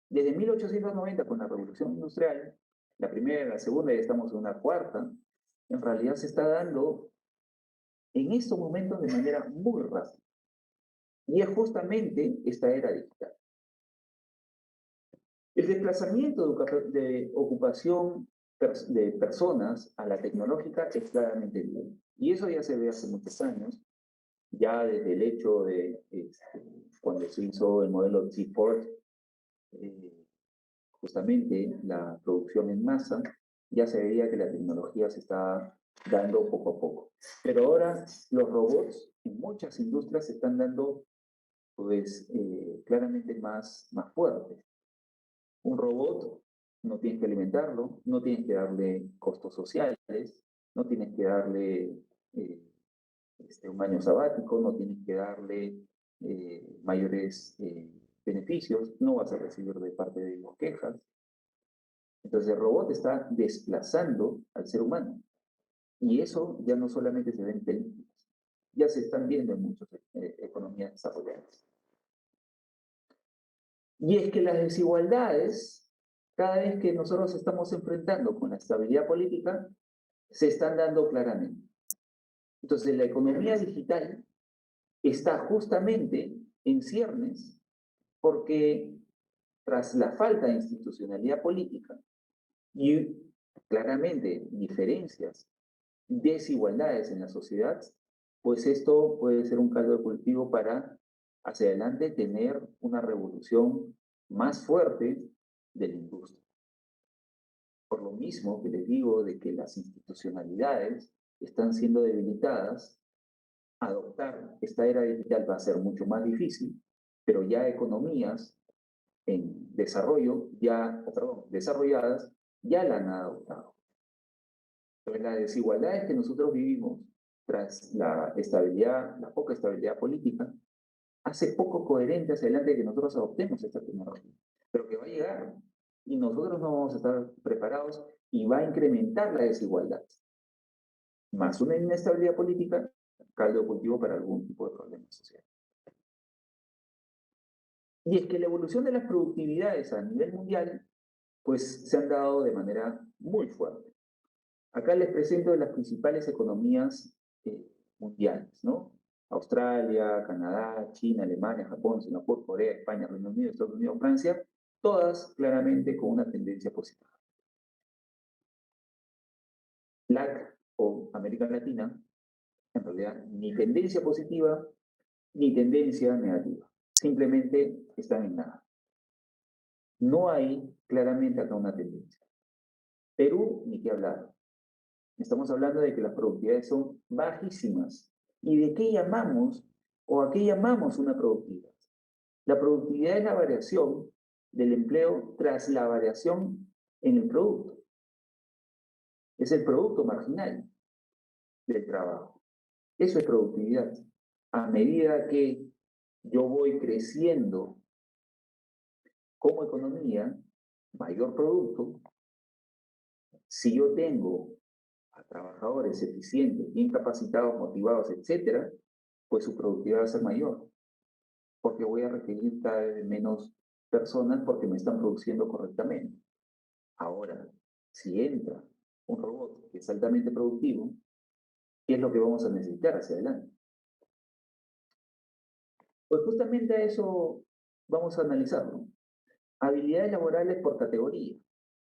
Desde 1890, con la Revolución Industrial, la primera, la segunda, y estamos en una cuarta, en realidad se está dando en estos momentos de manera muy rápida. Y es justamente esta era digital. El desplazamiento de ocupación de personas a la tecnológica es claramente bien. Y eso ya se ve hace muchos años, ya desde el hecho de cuando se hizo el modelo T-Ford, justamente la producción en masa, ya se veía que la tecnología se estaba dando poco a poco. Pero ahora los robots en muchas industrias se están dando pues claramente más fuertes. Un robot no tienes que alimentarlo, no tienes que darle costos sociales, no tienes que darle un año sabático, no tienes que darle mayores beneficios, no vas a recibir de parte de ellos quejas. Entonces el robot está desplazando al ser humano. Y eso ya no solamente se ve en películas, ya se están viendo en muchas economías desarrolladas. Y es que las desigualdades, cada vez que nosotros estamos enfrentando con la estabilidad política, se están dando claramente. Entonces, la economía digital está justamente en ciernes porque tras la falta de institucionalidad política y claramente diferencias, desigualdades en la sociedad, pues esto puede ser un caldo de cultivo para hacia adelante tener una revolución más fuerte de la industria. Por lo mismo que les digo de que las institucionalidades están siendo debilitadas, adoptar esta era digital va a ser mucho más difícil, pero ya economías en desarrollo, desarrolladas, ya la han adoptado. Entonces, las desigualdades que nosotros vivimos tras la poca estabilidad política, hace poco coherente hacia adelante que nosotros adoptemos esta tecnología, pero que va a llegar y nosotros no vamos a estar preparados y va a incrementar la desigualdad. Más una inestabilidad política, caldo de cultivo para algún tipo de problema social. Y es que la evolución de las productividades a nivel mundial, pues se han dado de manera muy fuerte. Acá les presento las principales economías mundiales, ¿no? Australia, Canadá, China, Alemania, Japón, Singapur, Corea, España, Reino Unido, Estados Unidos, Francia, todas claramente con una tendencia positiva. LAC o América Latina, en realidad, ni tendencia positiva ni tendencia negativa. Simplemente están en nada. No hay claramente acá una tendencia. Perú, ni qué hablar. Estamos hablando de que las productividades son bajísimas. ¿Y de qué llamamos o a qué llamamos una productividad? La productividad es la variación del empleo tras la variación en el producto. Es el producto marginal del trabajo. Eso es productividad. A medida que yo voy creciendo como economía, mayor producto, si yo tengo a trabajadores eficientes, bien capacitados, motivados, etcétera, pues su productividad va a ser mayor, porque voy a requerir cada vez menos personas porque me están produciendo correctamente. Ahora, si entra un robot que es altamente productivo, ¿qué es lo que vamos a necesitar hacia adelante? Pues justamente a eso vamos a analizarlo. Habilidades laborales por categoría.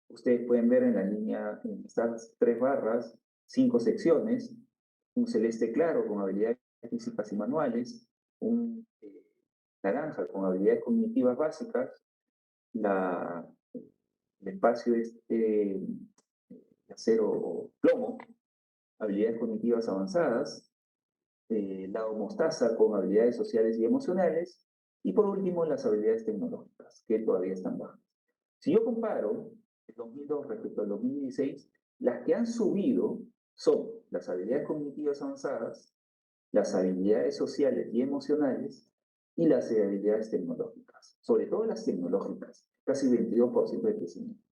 Ustedes pueden ver en la línea, en estas 3 barras, 5 secciones, un celeste claro con habilidades físicas y manuales, un naranja con habilidades cognitivas básicas, el espacio de acero o plomo, habilidades cognitivas avanzadas, lado mostaza con habilidades sociales y emocionales, y por último las habilidades tecnológicas, que todavía están bajas. Si yo comparo el 2002 respecto al 2016, las que han subido son las habilidades cognitivas avanzadas, las habilidades sociales y emocionales y las habilidades tecnológicas, sobre todo las tecnológicas, casi 22% de crecimiento.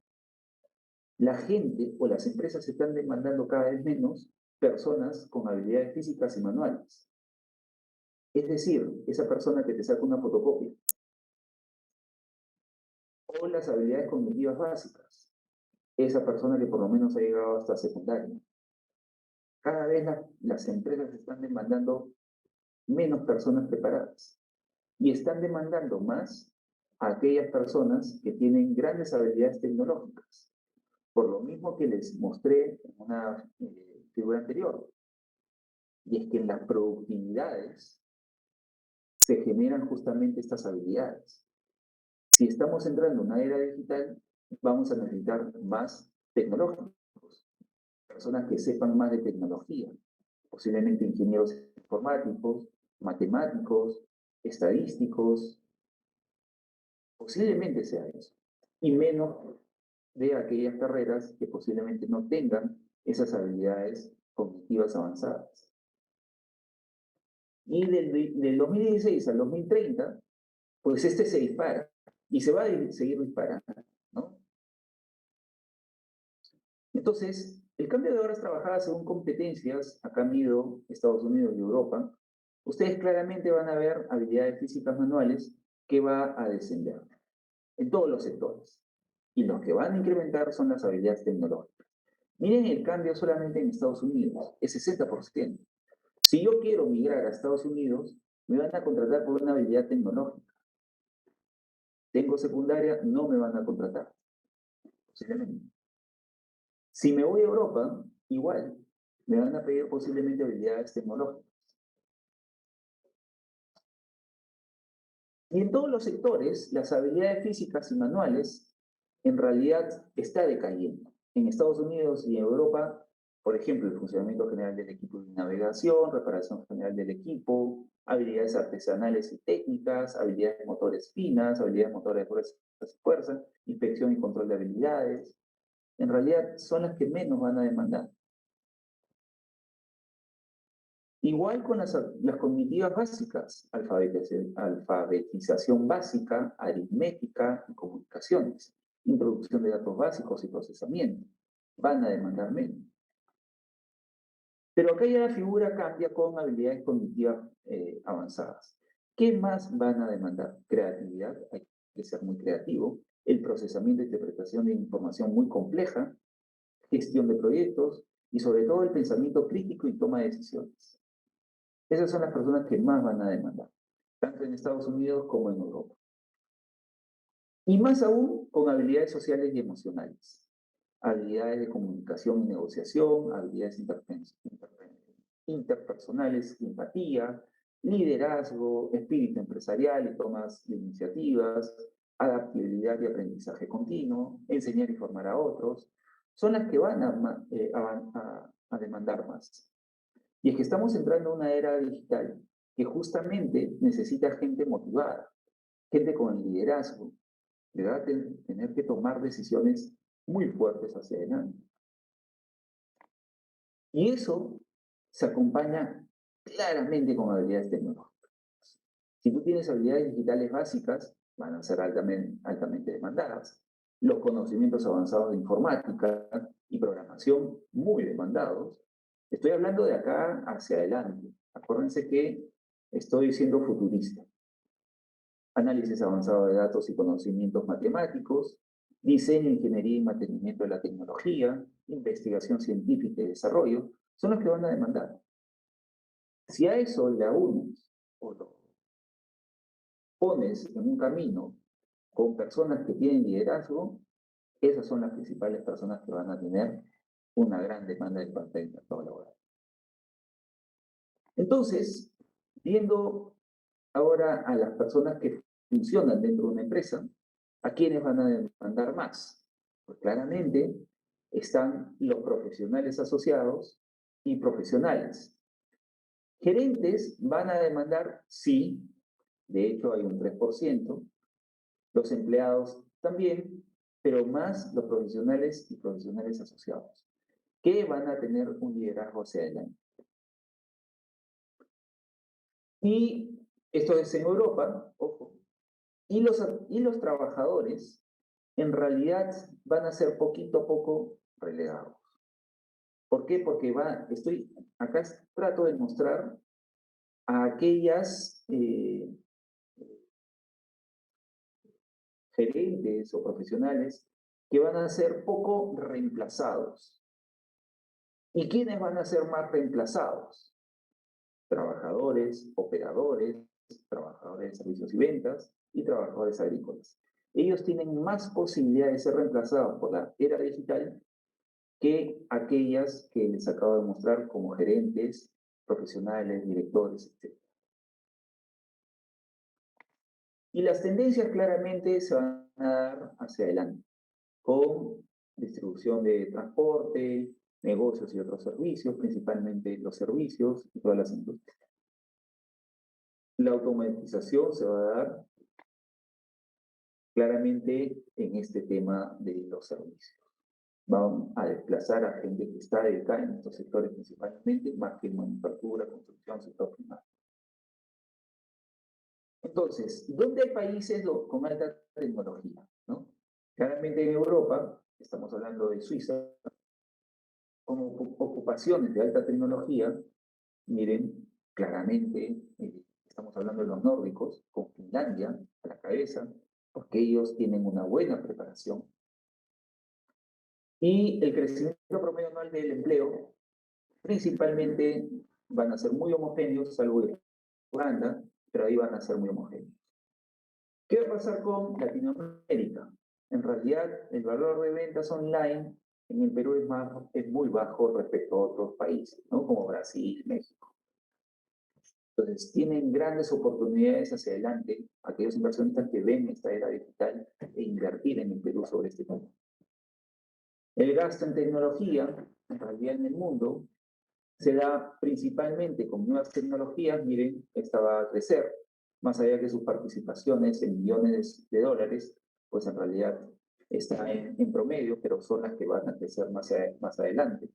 La gente o las empresas están demandando cada vez menos personas con habilidades físicas y manuales. Es decir, esa persona que te saca una fotocopia. O las habilidades cognitivas básicas. Esa persona que por lo menos ha llegado hasta secundaria. Cada vez las empresas están demandando menos personas preparadas. Y están demandando más a aquellas personas que tienen grandes habilidades tecnológicas. Por lo mismo que les mostré en una figura anterior. Y es que en las productividades se generan justamente estas habilidades. Si estamos entrando en una era digital, vamos a necesitar más tecnológicos, personas que sepan más de tecnología, posiblemente ingenieros informáticos, matemáticos, estadísticos, posiblemente sea eso, y menos de aquellas carreras que posiblemente no tengan esas habilidades cognitivas avanzadas. Y del 2016 al 2030, pues este se dispara y se va a seguir disparando, ¿no? Entonces, el cambio de horas trabajadas según competencias, acá mido Estados Unidos y Europa, ustedes claramente van a ver habilidades físicas manuales que va a descender en todos los sectores. Y los que van a incrementar son las habilidades tecnológicas. Miren el cambio solamente en Estados Unidos, es 60%. Si yo quiero migrar a Estados Unidos, me van a contratar por una habilidad tecnológica. Tengo secundaria, no me van a contratar. Posiblemente. Si me voy a Europa, igual, me van a pedir posiblemente habilidades tecnológicas. Y en todos los sectores, las habilidades físicas y manuales en realidad está decayendo. En Estados Unidos y en Europa, Por ejemplo, el funcionamiento general del equipo de navegación, reparación general del equipo, habilidades artesanales y técnicas, habilidades motores finas, habilidades motores de fuerza, inspección y control de habilidades. En realidad son las que menos van a demandar. Igual con las cognitivas básicas, alfabetización básica, aritmética y comunicaciones, introducción de datos básicos y procesamiento, van a demandar menos. Pero acá ya la figura cambia con habilidades cognitivas avanzadas. ¿Qué más van a demandar? Creatividad, hay que ser muy creativo, el procesamiento e interpretación de información muy compleja, gestión de proyectos y sobre todo el pensamiento crítico y toma de decisiones. Esas son las personas que más van a demandar, tanto en Estados Unidos como en Europa. Y más aún con habilidades sociales y emocionales. Habilidades de comunicación y negociación, habilidades interpersonales, empatía, liderazgo, espíritu empresarial y tomas de iniciativas, adaptabilidad y aprendizaje continuo, enseñar y formar a otros, son las que van a demandar más. Y es que estamos entrando en una era digital que justamente necesita gente motivada, gente con liderazgo, que va a tener que tomar decisiones muy fuertes hacia adelante. Y eso se acompaña claramente con habilidades tecnológicas. Si tú tienes habilidades digitales básicas, van a ser altamente demandadas. Los conocimientos avanzados de informática y programación, muy demandados. Estoy hablando de acá hacia adelante. Acuérdense que estoy siendo futurista. Análisis avanzado de datos y conocimientos matemáticos, diseño, ingeniería y mantenimiento de la tecnología, investigación científica y desarrollo, son los que van a demandar. Si a eso le unes o lo pones en un camino con personas que tienen liderazgo, esas son las principales personas que van a tener una gran demanda de parte del mercado laboral. Entonces, viendo ahora a las personas que funcionan dentro de una empresa, ¿a quiénes van a demandar más? Pues claramente están los profesionales asociados y profesionales. Gerentes van a demandar, sí, de hecho hay un 3%, los empleados también, pero más los profesionales y profesionales asociados, que van a tener un liderazgo hacia adelante. Y esto es en Europa, ojo, y los trabajadores en realidad van a ser poquito a poco relegados. ¿Por qué? Porque acá trato de mostrar a aquellas gerentes o profesionales que van a ser poco reemplazados. ¿Y quiénes van a ser más reemplazados? Trabajadores, operadores, trabajadores de servicios y ventas y trabajadores agrícolas. Ellos tienen más posibilidad de ser reemplazados por la era digital que aquellas que les acabo de mostrar como gerentes, profesionales, directores, etc. Y las tendencias claramente se van a dar hacia adelante, con distribución de transporte, negocios y otros servicios, principalmente los servicios y todas las industrias. La automatización se va a dar claramente en este tema de los servicios. Van a desplazar a gente que está dedicada en estos sectores principalmente, más que en manufactura, construcción, sector primario. Entonces, ¿dónde hay países con alta tecnología? ¿No? Claramente en Europa, estamos hablando de Suiza, como ocupaciones de alta tecnología, miren, claramente estamos hablando de los nórdicos, con Finlandia a la cabeza, porque ellos tienen una buena preparación. Y el crecimiento promedio anual del empleo, principalmente van a ser muy homogéneos, salvo de Uganda, pero ahí van a ser muy homogéneos. ¿Qué va a pasar con Latinoamérica? En realidad, el valor de ventas online en el Perú es muy bajo respecto a otros países, ¿no? Como Brasil, México. Entonces, tienen grandes oportunidades hacia adelante aquellos inversionistas que ven esta era digital e invertir en el Perú sobre este tema. El gasto en tecnología, en realidad en el mundo, se da principalmente con nuevas tecnologías. Miren, esta va a crecer, más allá que sus participaciones en millones de dólares, pues en realidad está en promedio, pero son las que van a crecer más adelante.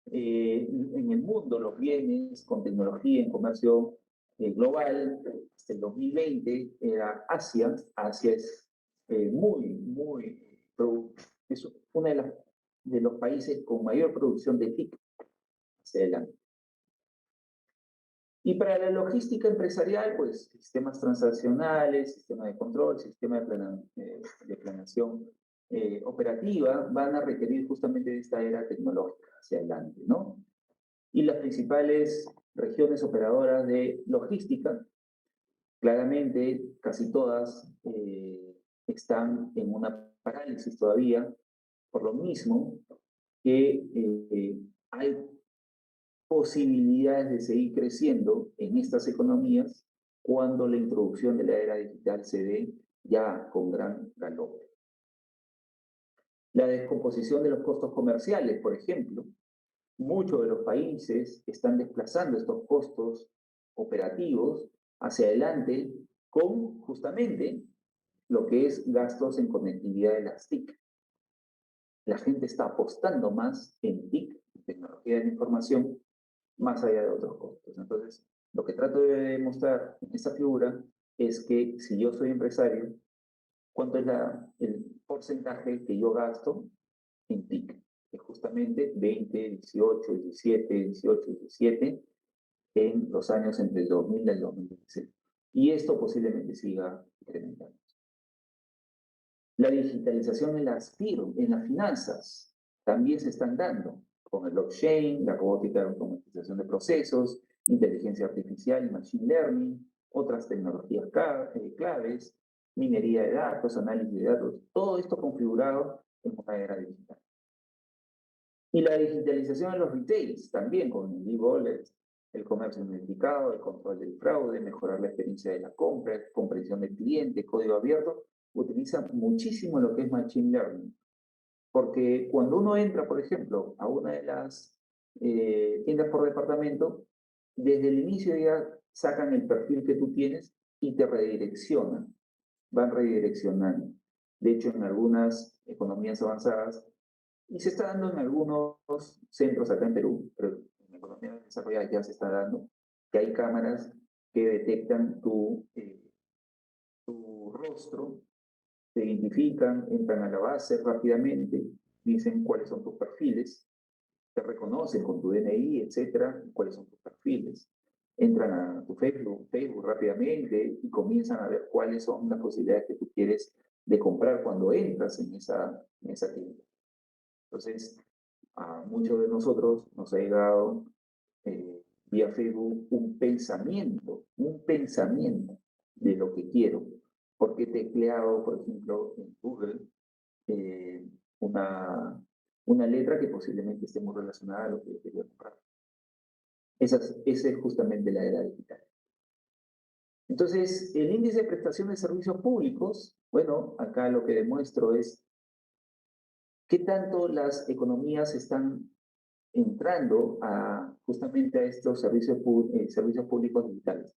En el mundo, los bienes con tecnología en comercio global, hasta el 2020 era Asia. Asia es es uno de los países con mayor producción de TIC hacia adelante. Y para la logística empresarial, pues sistemas transaccionales, sistema de control, sistema de planeación operativa van a requerir justamente de esta era tecnológica hacia adelante, ¿no? Y las principales regiones operadoras de logística, claramente casi todas están en una parálisis todavía, por lo mismo que hay posibilidades de seguir creciendo en estas economías cuando la introducción de la era digital se dé ya con gran galope. La descomposición de los costos comerciales, por ejemplo, muchos de los países están desplazando estos costos operativos hacia adelante con justamente lo que es gastos en conectividad de las TIC. La gente está apostando más en TIC, tecnología de la información, más allá de otros costos. Entonces, lo que trato de demostrar en esta figura es que si yo soy empresario, ¿cuánto es el porcentaje que yo gasto en TIC? Es justamente 20, 18, 17, 18, 17 en los años entre el 2000 y el 2016. Y esto posiblemente siga incrementando. La digitalización en las finanzas, también se están dando con el blockchain, la robótica de automatización de procesos, inteligencia artificial y machine learning, otras tecnologías claves, minería de datos, análisis de datos, todo esto configurado en una era digital. Y la digitalización en los retails, también con el e-wallet, el comercio unificado, el control del fraude, mejorar la experiencia de la compra, comprensión del cliente, código abierto, utiliza muchísimo lo que es Machine Learning. Porque cuando uno entra, por ejemplo, a una de las tiendas por departamento, desde el inicio ya sacan el perfil que tú tienes y te redireccionan, van redireccionando. De hecho, en algunas economías avanzadas, y se está dando en algunos centros acá en Perú, pero en economías desarrolladas ya se está dando, que hay cámaras que detectan tu rostro, te identifican, entran a la base rápidamente, dicen cuáles son tus perfiles, te reconocen con tu DNI, etcétera, cuáles son tus perfiles. Entran a tu Facebook rápidamente y comienzan a ver cuáles son las posibilidades que tú quieres de comprar cuando entras en esa tienda. Entonces, a muchos de nosotros nos ha llegado vía Facebook un pensamiento de lo que quiero, porque he tecleado, por ejemplo, en Google eh, una letra que posiblemente esté muy relacionada a lo que yo quería comprar. Esa es justamente la era digital. Entonces, el índice de prestación de servicios públicos, bueno, acá lo que demuestro es qué tanto las economías están entrando justamente a estos servicios públicos digitales.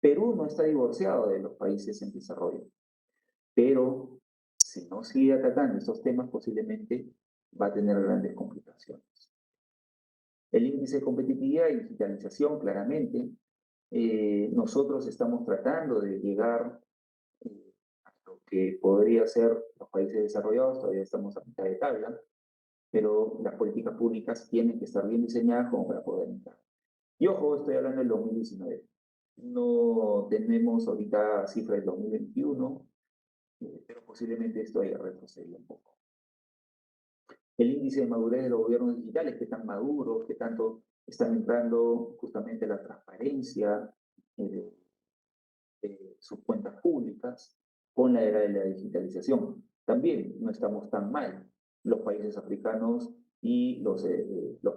Perú no está divorciado de los países en desarrollo, pero si no sigue atacando estos temas, posiblemente va a tener grandes complicaciones. El índice de competitividad y digitalización, claramente, nosotros estamos tratando de llegar a lo que podría ser los países desarrollados, todavía estamos a mitad de tabla, pero las políticas públicas tienen que estar bien diseñadas como para poder entrar. Y ojo, estoy hablando del 2019. No tenemos ahorita cifras del 2021, pero posiblemente esto haya retrocedido un poco. El índice de madurez de los gobiernos digitales, qué tan maduros, qué tanto están entrando justamente la transparencia de sus cuentas públicas con la era de la digitalización. También no estamos tan mal. Los países africanos y los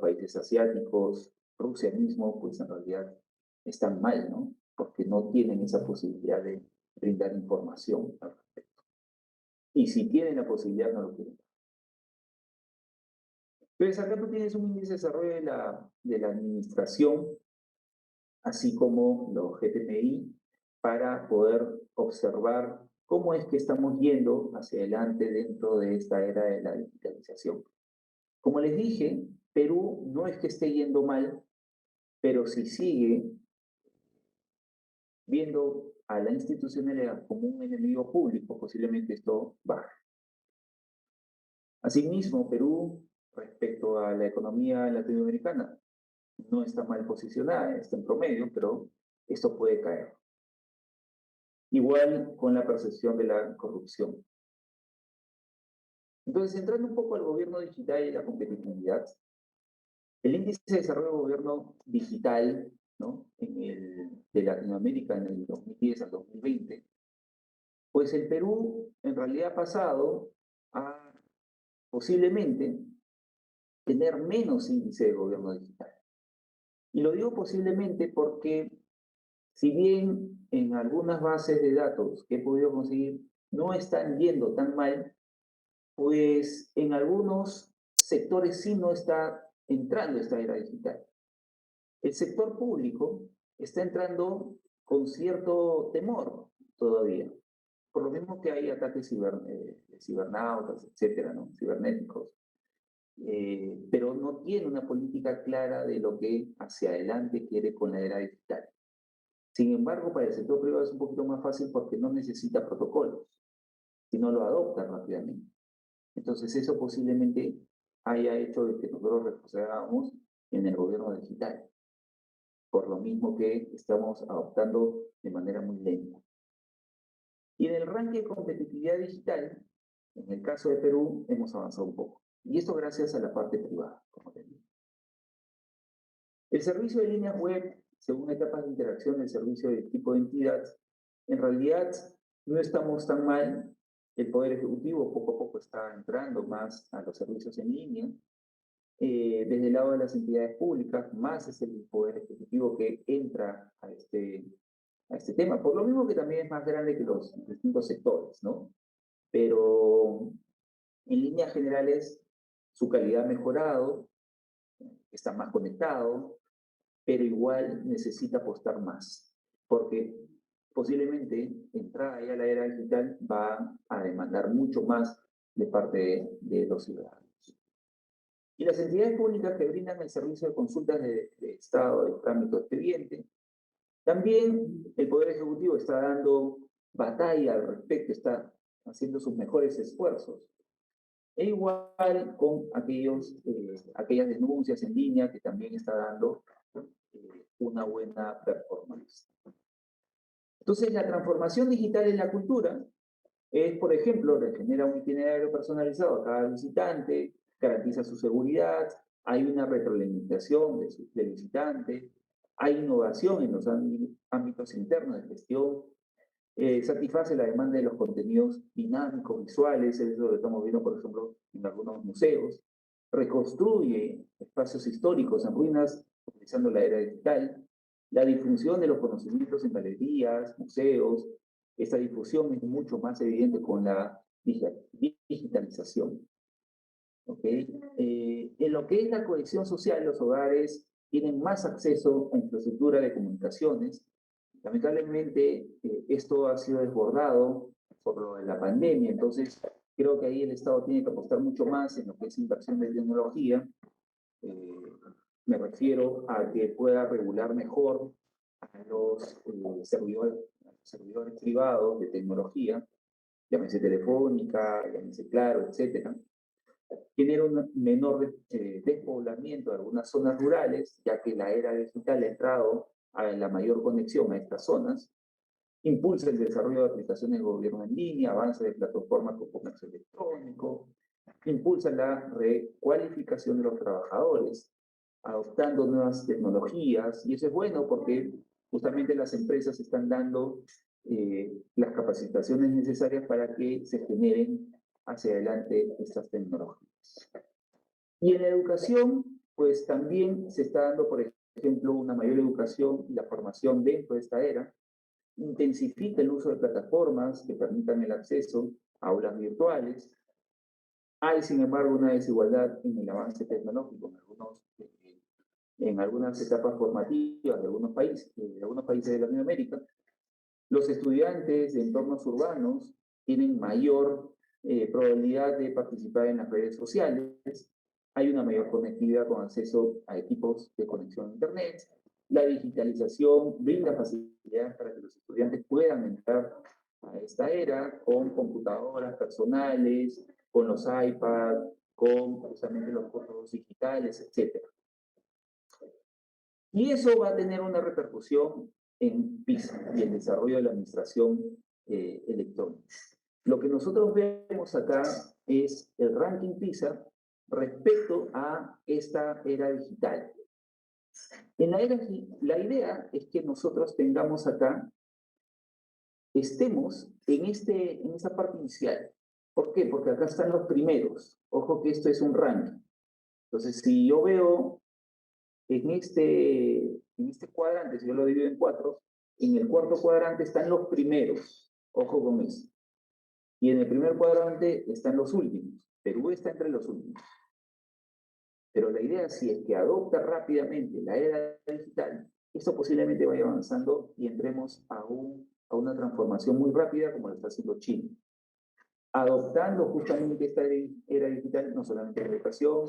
países asiáticos, Rusia mismo, pues en realidad están mal, ¿no? Porque no tienen esa posibilidad de brindar información al respecto. Y si tienen la posibilidad, no lo quieren. Entonces, acá tú tienes un índice de desarrollo de la administración, así como los GTMI, para poder observar cómo es que estamos yendo hacia adelante dentro de esta era de la digitalización. Como les dije, Perú no es que esté yendo mal, pero si sigue viendo a la institucionalidad como un enemigo público, posiblemente esto baje. Asimismo, Perú, respecto a la economía latinoamericana, no está mal posicionada, está en promedio, pero esto puede caer. Igual con la percepción de la corrupción. Entonces, entrando un poco al gobierno digital y la competitividad, el índice de desarrollo del gobierno digital, ¿no?, de Latinoamérica en el 2010 al 2020, pues el Perú en realidad ha pasado a posiblemente tener menos índice de gobierno digital. Y lo digo posiblemente porque si bien en algunas bases de datos que he podido conseguir no están yendo tan mal, pues en algunos sectores sí no está entrando esta era digital. El sector público está entrando con cierto temor todavía, por lo mismo que hay ataques cibernautas, etcétera, ¿no?, cibernéticos, pero no tiene una política clara de lo que hacia adelante quiere con la era digital. Sin embargo, para el sector privado es un poquito más fácil porque no necesita protocolos, sino lo adopta rápidamente. Entonces, eso posiblemente haya hecho de que nosotros retrocedamos en el gobierno digital, por lo mismo que estamos adoptando de manera muy lenta. Y en el ranking de competitividad digital, en el caso de Perú, hemos avanzado un poco. Y esto gracias a la parte privada, como te digo. El servicio de líneas web, según etapas de interacción del servicio de tipo de entidad, en realidad no estamos tan mal. El Poder Ejecutivo poco a poco está entrando más a los servicios en línea. Desde el lado de las entidades públicas, más es el Poder Ejecutivo que entra a este tema, por lo mismo que también es más grande que los distintos sectores, ¿no? Pero en líneas generales, su calidad ha mejorado, está más conectado, pero igual necesita apostar más, porque posiblemente entrada ya a la era digital va a demandar mucho más de parte de los ciudadanos. Y las entidades públicas que brindan el servicio de consultas de estado, de trámite de expediente, también el Poder Ejecutivo está dando batalla al respecto, está haciendo sus mejores esfuerzos. E igual con aquellas denuncias en línea que también está dando una buena performance. Entonces, la transformación digital en la cultura es, por ejemplo, genera un itinerario personalizado a cada visitante, garantiza su seguridad, hay una retroalimentación del visitante, hay innovación en los ámbitos internos de gestión, satisface la demanda de los contenidos dinámicos, visuales, eso lo estamos viendo, por ejemplo, en algunos museos, reconstruye espacios históricos en ruinas utilizando la era digital, la difusión de los conocimientos en galerías, museos, esta difusión es mucho más evidente con la digitalización. ¿Okay? En lo que es la cohesión social, los hogares tienen más acceso a infraestructura de comunicaciones. Lamentablemente, esto ha sido desbordado por lo de la pandemia, entonces creo que ahí el Estado tiene que apostar mucho más en lo que es inversión de tecnología. Me refiero a que pueda regular mejor a los servidores privados de tecnología, llámese Telefónica, llámese Claro, etcétera. Genera un menor despoblamiento de algunas zonas rurales, ya que la era digital ha entrado a la mayor conexión a estas zonas, impulsa el desarrollo de aplicaciones de gobierno en línea, avance de plataformas con comercio electrónico, impulsa la recualificación de los trabajadores, adoptando nuevas tecnologías, y eso es bueno porque justamente las empresas están dando las capacitaciones necesarias para que se generen hacia adelante estas tecnologías. Y en la educación, pues también se está dando, por ejemplo, una mayor educación y la formación dentro de esta era, intensifica el uso de plataformas que permitan el acceso a aulas virtuales, Hay, sin embargo, una desigualdad en el avance tecnológico en algunas etapas formativas de algunos países de Latinoamérica. Los estudiantes de entornos urbanos tienen mayor probabilidad de participar en las redes sociales, hay una mayor conectividad con acceso a equipos de conexión a Internet, la digitalización brinda facilidades para que los estudiantes puedan entrar a esta era con computadoras personales, con los iPads, con justamente los cursos digitales, etc. Y eso va a tener una repercusión en PISA y el desarrollo de la administración electrónica. Lo que nosotros vemos acá es el ranking PISA respecto a esta era digital. La idea es que nosotros tengamos acá, estemos en esta parte inicial. ¿Por qué? Porque acá están los primeros. Ojo que esto es un ranking. Entonces, si yo veo en este cuadrante, si yo lo divido en 4, en el cuarto cuadrante están los primeros. Ojo con eso. Y en el primer cuadrante están los últimos. Perú está entre los últimos. Pero la idea, si es que adopta rápidamente la era digital, esto posiblemente vaya avanzando y entremos a una transformación muy rápida como lo está haciendo China. Adoptando justamente esta era digital, no solamente en la educación,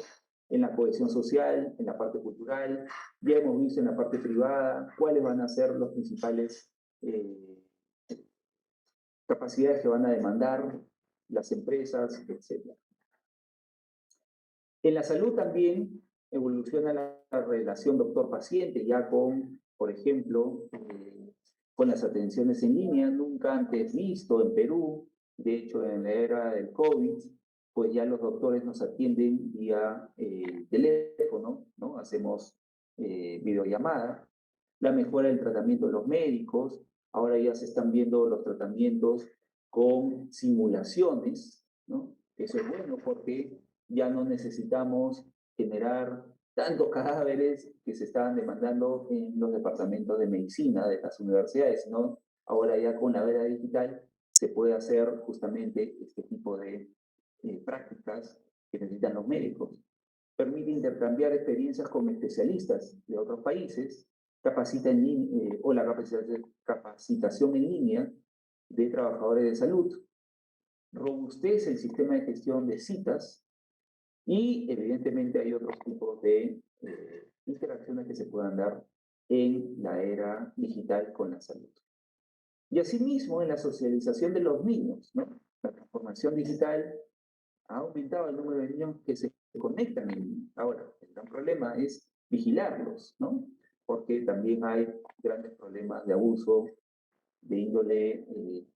en la cohesión social, en la parte cultural, ya hemos visto en la parte privada cuáles van a ser los principales capacidades que van a demandar las empresas, etc. En la salud también evoluciona la relación doctor-paciente, ya con, por ejemplo, con las atenciones en línea, nunca antes visto en Perú. De hecho, en la era del COVID, pues ya los doctores nos atienden vía teléfono, ¿no? Hacemos videollamada. La mejora del tratamiento de los médicos. Ahora ya se están viendo los tratamientos con simulaciones, ¿no? Eso es bueno porque ya no necesitamos generar tantos cadáveres que se estaban demandando en los departamentos de medicina de las universidades, ¿no? Ahora ya con la era digital se puede hacer justamente este tipo de prácticas que necesitan los médicos. Permite intercambiar experiencias con especialistas de otros países, o la capacitación en línea de trabajadores de salud, robustece el sistema de gestión de citas y evidentemente hay otros tipos de interacciones que se puedan dar en la era digital con la salud. Y asimismo en la socialización de los niños, ¿no? La transformación digital ha aumentado el número de niños que se conectan en línea. Ahora, el gran problema es vigilarlos, ¿no? Porque también hay grandes problemas de abuso de índole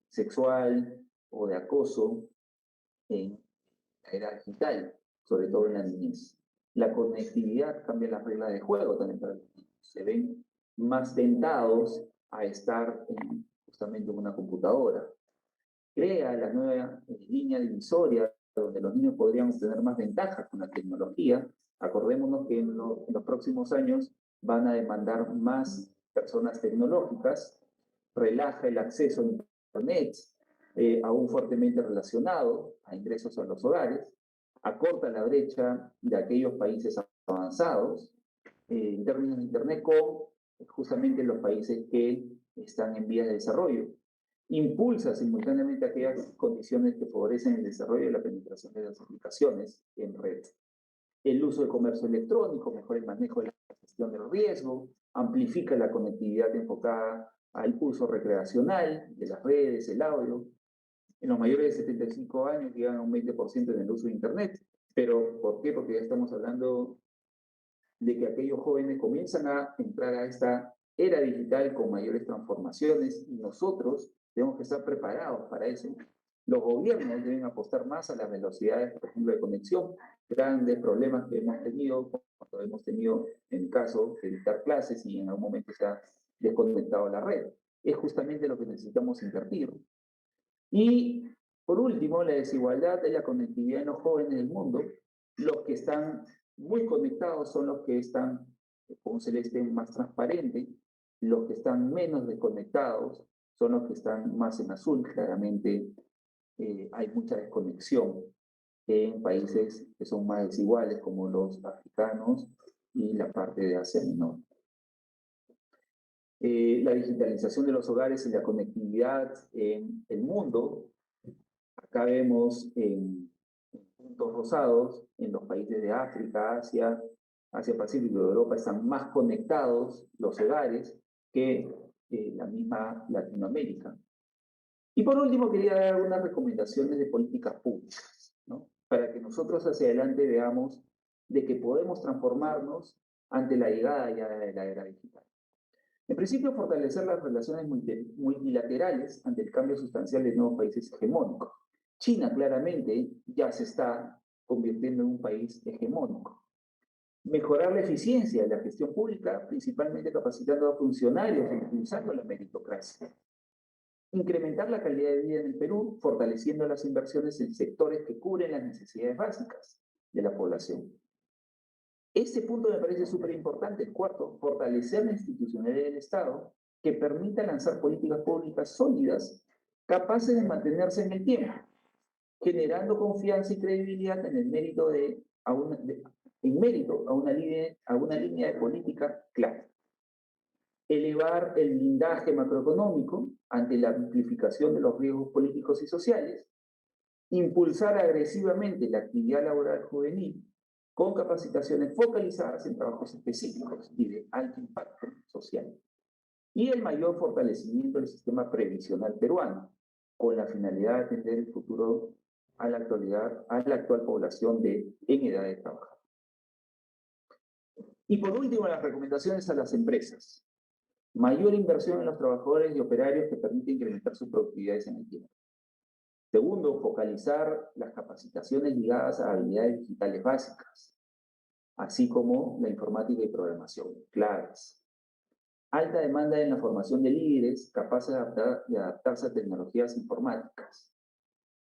sexual o de acoso en la era digital, sobre todo en la niñez. La conectividad cambia las reglas de juego también para los niños. Se ven más tentados a estar justamente en una computadora. Crea la nueva línea divisoria donde los niños podrían obtener más ventajas con la tecnología. Acordémonos que en los próximos años van a demandar más personas tecnológicas, relaja el acceso a Internet, aún fuertemente relacionado a ingresos a los hogares, acorta la brecha de aquellos países avanzados en términos de Internet con justamente los países que están en vías de desarrollo. Impulsa simultáneamente aquellas condiciones que favorecen el desarrollo y la penetración de las aplicaciones en red. El uso del comercio electrónico mejora el manejo de la gestión del riesgo, amplifica la conectividad enfocada al uso recreacional de las redes, el audio. En los mayores de 75 años llegan a un 20% en el uso de Internet. ¿Pero por qué? Porque ya estamos hablando de que aquellos jóvenes comienzan a entrar a esta era digital con mayores transformaciones y nosotros tenemos que estar preparados para eso. Los gobiernos deben apostar más a las velocidades, por ejemplo, de conexión. Grandes problemas que hemos tenido, cuando hemos tenido en el caso de dictar clases y en algún momento se ha desconectado la red. Es justamente lo que necesitamos invertir. Y por último, la desigualdad de la conectividad en los jóvenes del mundo. Los que están muy conectados son los que están con un celeste más transparente. Los que están menos desconectados son los que están más en azul. Claramente hay mucha desconexión. en países que son más desiguales, como los africanos y la parte de Asia Menor. La digitalización de los hogares y la conectividad en el mundo. Acá vemos en puntos rosados, en los países de África, Asia, Asia-Pacífico y Europa están más conectados los hogares que la misma Latinoamérica. Y por último, quería dar algunas recomendaciones de políticas públicas, ¿no? Para que nosotros hacia adelante veamos de que podemos transformarnos ante la llegada ya de la era digital. En principio, fortalecer las relaciones multilaterales ante el cambio sustancial de nuevos países hegemónicos. China claramente ya se está convirtiendo en un país hegemónico. Mejorar la eficiencia de la gestión pública, principalmente capacitando a funcionarios e impulsando la meritocracia. Incrementar la calidad de vida en el Perú, fortaleciendo las inversiones en sectores que cubren las necesidades básicas de la población. Este punto me parece súper importante. El cuarto, fortalecer la institucionalidad del Estado que permita lanzar políticas públicas sólidas capaces de mantenerse en el tiempo, generando confianza y credibilidad en el mérito a una línea de política clara. Elevar el blindaje macroeconómico ante la amplificación de los riesgos políticos y sociales. Impulsar agresivamente la actividad laboral juvenil con capacitaciones focalizadas en trabajos específicos y de alto impacto social. Y el mayor fortalecimiento del sistema previsional peruano, con la finalidad de atender el futuro a la actual población en edad de trabajar. Y por último, las recomendaciones a las empresas. Mayor inversión en los trabajadores y operarios que permite incrementar sus productividades en el tiempo. Segundo, focalizar las capacitaciones ligadas a habilidades digitales básicas, así como la informática y programación, claves. Alta demanda en la formación de líderes capaces de adaptarse a tecnologías informáticas.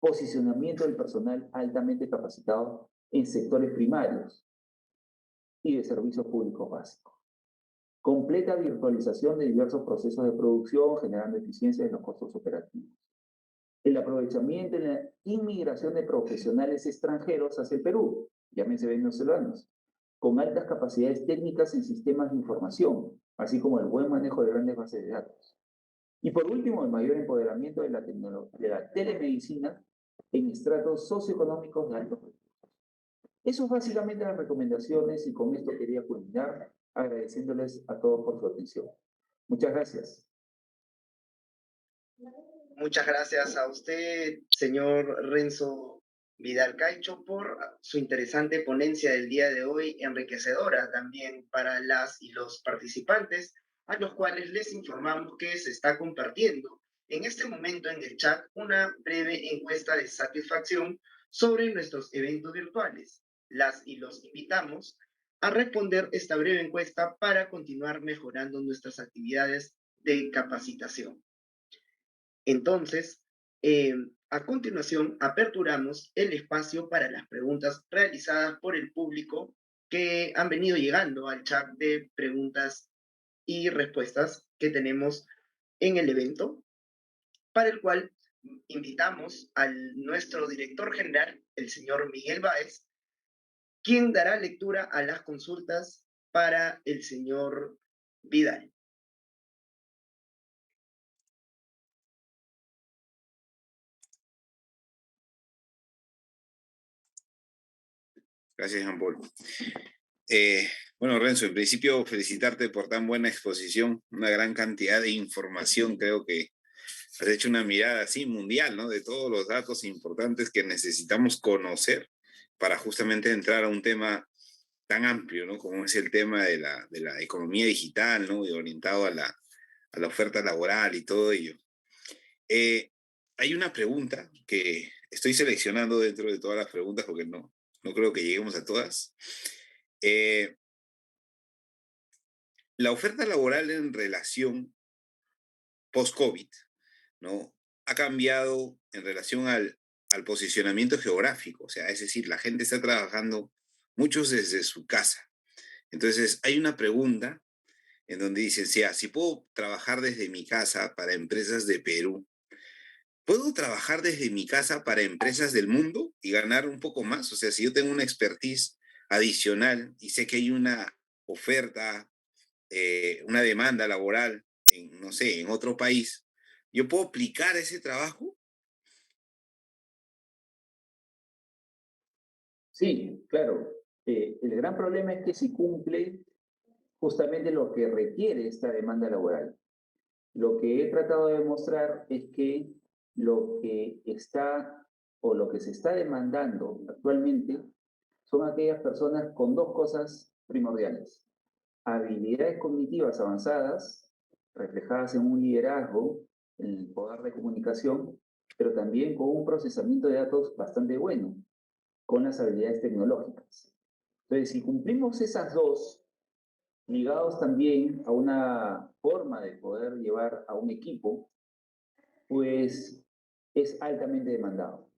Posicionamiento del personal altamente capacitado en sectores primarios y de servicios públicos básicos. Completa virtualización de diversos procesos de producción, generando eficiencia en los costos operativos. El aprovechamiento y la inmigración de profesionales extranjeros hacia el Perú, llámense venezolanos, con altas capacidades técnicas en sistemas de información, así como el buen manejo de grandes bases de datos. Y por último, el mayor empoderamiento de la telemedicina en estratos socioeconómicos de altos recursos. Eso es básicamente las recomendaciones y con esto quería culminar agradeciéndoles a todos por su atención. Muchas gracias. Muchas gracias a usted, señor Renzo Vidal Caicho, por su interesante ponencia del día de hoy, enriquecedora también para las y los participantes, a los cuales les informamos que se está compartiendo en este momento en el chat una breve encuesta de satisfacción sobre nuestros eventos virtuales. Las y los invitamos a responder esta breve encuesta para continuar mejorando nuestras actividades de capacitación. Entonces, a continuación, aperturamos el espacio para las preguntas realizadas por el público que han venido llegando al chat de preguntas y respuestas que tenemos en el evento, para el cual invitamos a nuestro director general, el señor Miguel Báez, quien dará lectura a las consultas para el señor Vidal. Gracias, Jean Paul. Bueno, Renzo, en principio felicitarte por tan buena exposición, una gran cantidad de información. Creo que has hecho una mirada así mundial, ¿no? De todos los datos importantes que necesitamos conocer para justamente entrar a un tema tan amplio, ¿no? Como es el tema de la economía digital, ¿no? Y orientado a la oferta laboral y todo ello. Hay una pregunta que estoy seleccionando dentro de todas las preguntas porque no creo que lleguemos a todas. La oferta laboral en relación post-COVID, ¿no? Ha cambiado en relación al posicionamiento geográfico, o sea, es decir, la gente está trabajando muchos desde su casa. Entonces, hay una pregunta en donde dicen, si puedo trabajar desde mi casa para empresas de Perú, ¿Puedo trabajar desde mi casa para empresas del mundo y ganar un poco más? O sea, si yo tengo una expertise adicional y sé que hay una oferta, una demanda laboral en, no sé, en otro país, ¿yo puedo aplicar ese trabajo? Sí, claro. El gran problema es que si cumple justamente lo que requiere esta demanda laboral. Lo que he tratado de demostrar es que lo que está o lo que se está demandando actualmente son aquellas personas con dos cosas primordiales: habilidades cognitivas avanzadas, reflejadas en un liderazgo, en el poder de comunicación, pero también con un procesamiento de datos bastante bueno, con las habilidades tecnológicas. Entonces, si cumplimos esas dos, ligados también a una forma de poder llevar a un equipo, pues es altamente demandado.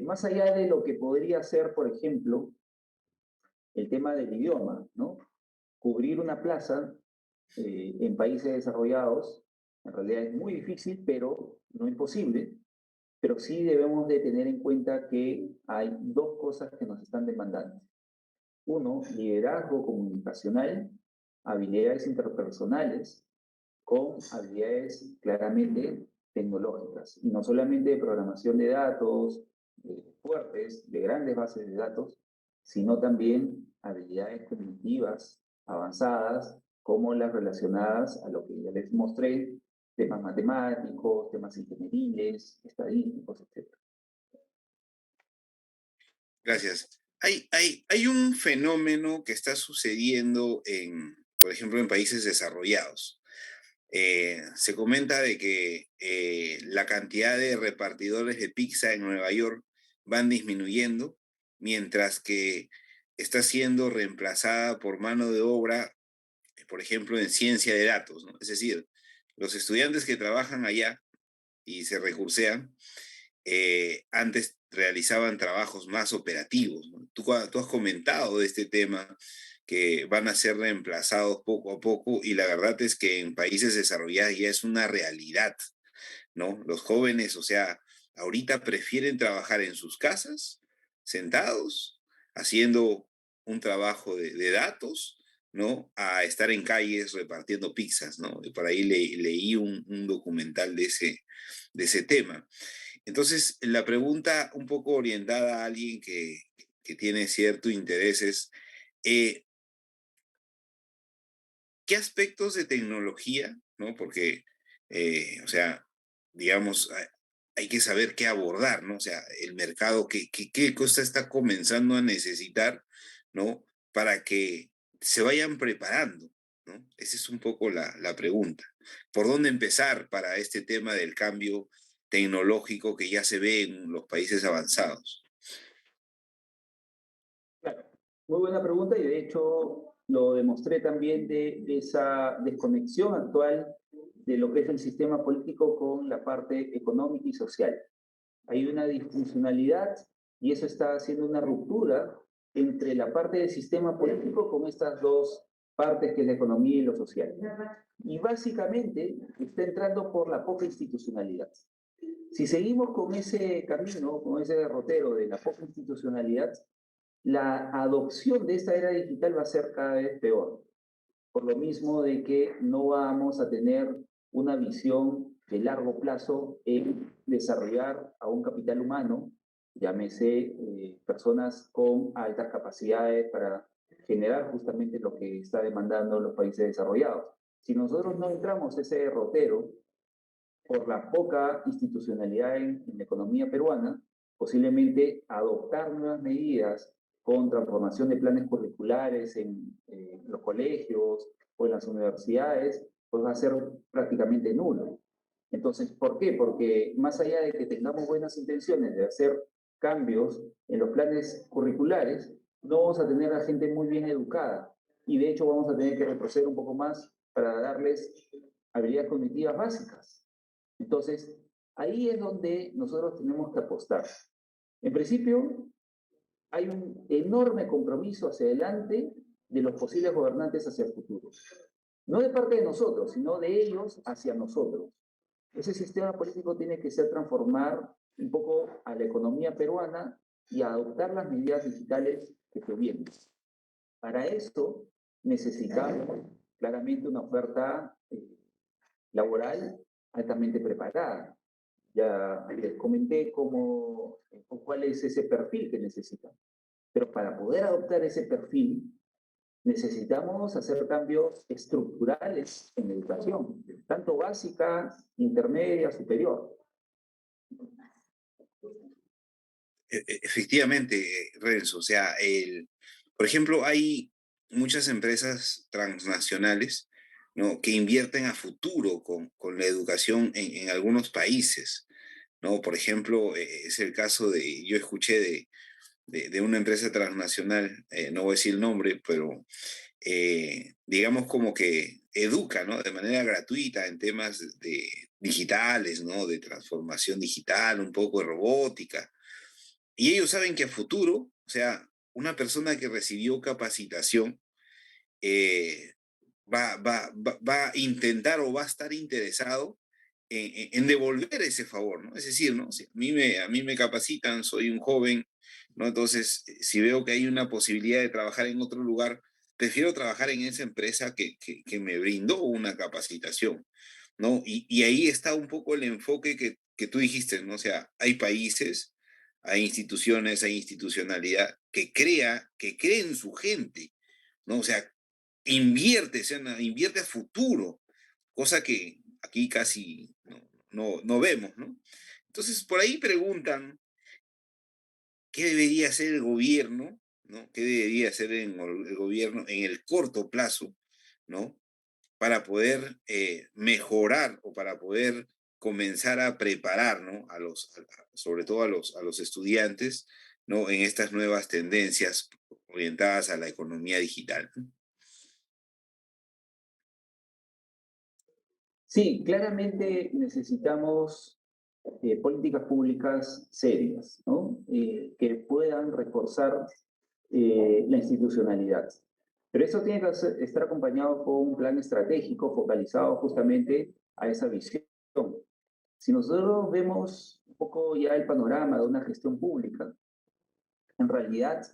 Más allá de lo que podría ser, por ejemplo, el tema del idioma, ¿no? Cubrir una plaza en países desarrollados, en realidad es muy difícil, pero no imposible. Pero sí debemos de tener en cuenta que hay dos cosas que nos están demandando. Uno, liderazgo comunicacional, habilidades interpersonales, con habilidades claramente tecnológicas. Y no solamente de programación de datos fuertes, de grandes bases de datos, sino también habilidades cognitivas avanzadas, como las relacionadas a lo que ya les mostré, temas matemáticos, temas ingenieriles, estadísticos, etc. Gracias. Hay un fenómeno que está sucediendo en, por ejemplo, en países desarrollados. Se comenta de que la cantidad de repartidores de pizza en Nueva York van disminuyendo, mientras que está siendo reemplazada por mano de obra, por ejemplo, en ciencia de datos, ¿no? Es decir, los estudiantes que trabajan allá y se recursean, antes realizaban trabajos más operativos, ¿no? Tú has comentado de este tema, que van a ser reemplazados poco a poco, y la verdad es que en países desarrollados ya es una realidad, ¿no? Los jóvenes, o sea, ahorita prefieren trabajar en sus casas, sentados, haciendo un trabajo de datos, ¿no? A estar en calles repartiendo pizzas, ¿no? Y por ahí leí un documental de ese tema. Entonces, la pregunta un poco orientada a alguien que tiene cierto interés es, eh, ¿qué aspectos de tecnología, ¿no? Porque, o sea, digamos, hay que saber qué abordar, ¿no? O sea, el mercado, qué cosa está comenzando a necesitar, ¿no? Para que se vayan preparando, ¿no? Esa es un poco la pregunta. ¿Por dónde empezar para este tema del cambio tecnológico que ya se ve en los países avanzados? Claro, muy buena pregunta y de hecho lo demostré también de esa desconexión actual de lo que es el sistema político con la parte económica y social. Hay una disfuncionalidad y eso está haciendo una ruptura entre la parte del sistema político con estas dos partes que es la economía y lo social. Y básicamente está entrando por la poca institucionalidad. Si seguimos con ese camino, con ese derrotero de la poca institucionalidad, la adopción de esta era digital va a ser cada vez peor. Por lo mismo de que no vamos a tener una visión de largo plazo en desarrollar a un capital humano, llámese personas con altas capacidades para generar justamente lo que está demandando los países desarrollados. Si nosotros no entramos ese derrotero por la poca institucionalidad en la economía peruana, posiblemente adoptar nuevas medidas con transformación de planes curriculares en los colegios o en las universidades, pues va a ser prácticamente nulo. Entonces, ¿por qué? Porque más allá de que tengamos buenas intenciones de hacer cambios en los planes curriculares, no vamos a tener a gente muy bien educada y de hecho vamos a tener que retroceder un poco más para darles habilidades cognitivas básicas. Entonces, ahí es donde nosotros tenemos que apostar. En principio, hay un enorme compromiso hacia adelante de los posibles gobernantes hacia el futuro. No de parte de nosotros, sino de ellos hacia nosotros. Ese sistema político tiene que ser transformar un poco a la economía peruana y adoptar las medidas digitales que provienen. Para esto necesitamos claramente una oferta laboral altamente preparada. Ya les comenté cuál es ese perfil que necesitan. Pero para poder adoptar ese perfil, necesitamos hacer cambios estructurales en la educación, tanto básica, intermedia, superior. Efectivamente, Renzo, o sea, por ejemplo, hay muchas empresas transnacionales, ¿no?, que invierten a futuro con la educación en algunos países, ¿no? Por ejemplo, es el caso yo escuché de una empresa transnacional, no voy a decir el nombre, pero digamos como que educa, ¿no?, de manera gratuita en temas digitales, ¿no?, de transformación digital, un poco de robótica. Y ellos saben que a futuro, o sea, una persona que recibió capacitación eh, va a intentar o va a estar interesado en devolver ese favor, ¿no? Es decir, ¿no? Si a mí me capacitan, soy un joven, ¿no? Entonces, si veo que hay una posibilidad de trabajar en otro lugar, prefiero trabajar en esa empresa que me brindó una capacitación, ¿no? Y ahí está un poco el enfoque que tú dijiste, ¿no? O sea, hay países, hay instituciones, hay institucionalidad que cree en su gente, ¿no? O sea, invierte, o sea, invierte a futuro, cosa que aquí casi no vemos, ¿no? Entonces, por ahí preguntan, ¿qué debería hacer el gobierno? ¿No? ¿Qué debería hacer el gobierno en el corto plazo? ¿No? Para poder mejorar o para poder comenzar a preparar, ¿no?, sobre todo a los estudiantes, ¿no?, en estas nuevas tendencias orientadas a la economía digital, ¿no? Sí, claramente necesitamos políticas públicas serias, ¿no? Que puedan reforzar la institucionalidad. Pero eso tiene que estar acompañado con un plan estratégico focalizado justamente a esa visión. Si nosotros vemos un poco ya el panorama de una gestión pública, en realidad,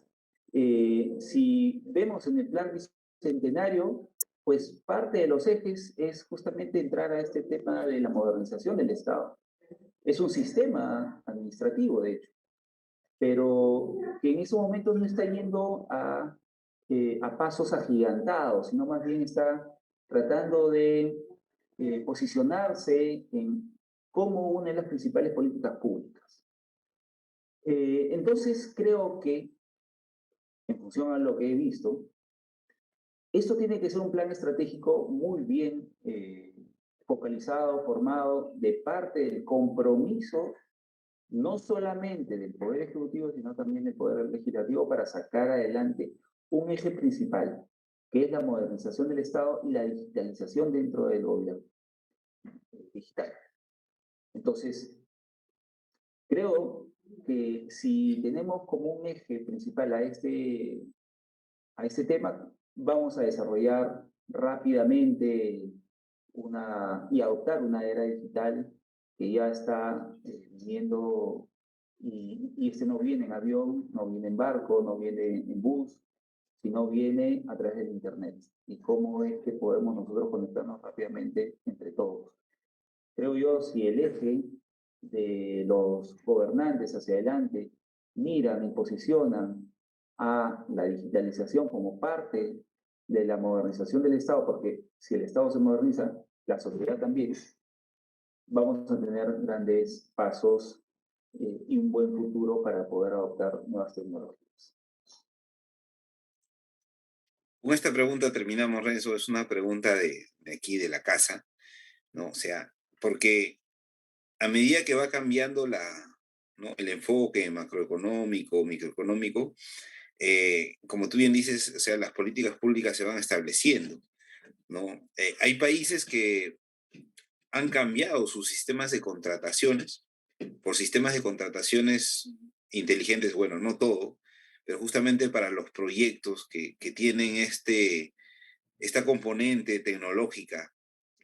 si vemos en el plan bicentenario, pues parte de los ejes es justamente entrar a este tema de la modernización del Estado. Es un sistema administrativo, de hecho, pero que en ese momento no está yendo a pasos agigantados, sino más bien está tratando de posicionarse como una de las principales políticas públicas. Entonces, creo que, en función a lo que he visto, esto tiene que ser un plan estratégico muy bien focalizado, formado de parte del compromiso no solamente del Poder Ejecutivo, sino también del Poder Legislativo para sacar adelante un eje principal, que es la modernización del Estado y la digitalización dentro del gobierno digital. Entonces, creo que si tenemos como un eje principal a este tema, vamos a desarrollar rápidamente y adoptar una era digital que ya está viniendo y este no viene en avión, no viene en barco, no viene en bus, sino viene a través del Internet. Y cómo es que podemos nosotros conectarnos rápidamente entre todos. Creo yo, si el eje de los gobernantes hacia adelante miran y posicionan a la digitalización como parte de la modernización del Estado, porque si el Estado se moderniza, la sociedad también, vamos a tener grandes pasos y un buen futuro para poder adoptar nuevas tecnologías. Con esta pregunta terminamos, Renzo. Es una pregunta de aquí, de la casa, ¿no? O sea, porque a medida que va cambiando ¿no?, el enfoque macroeconómico, microeconómico, como tú bien dices, o sea, las políticas públicas se van estableciendo, ¿no? Hay países que han cambiado sus sistemas de contrataciones por sistemas de contrataciones inteligentes, bueno, no todo, pero justamente para los proyectos que tienen esta componente tecnológica,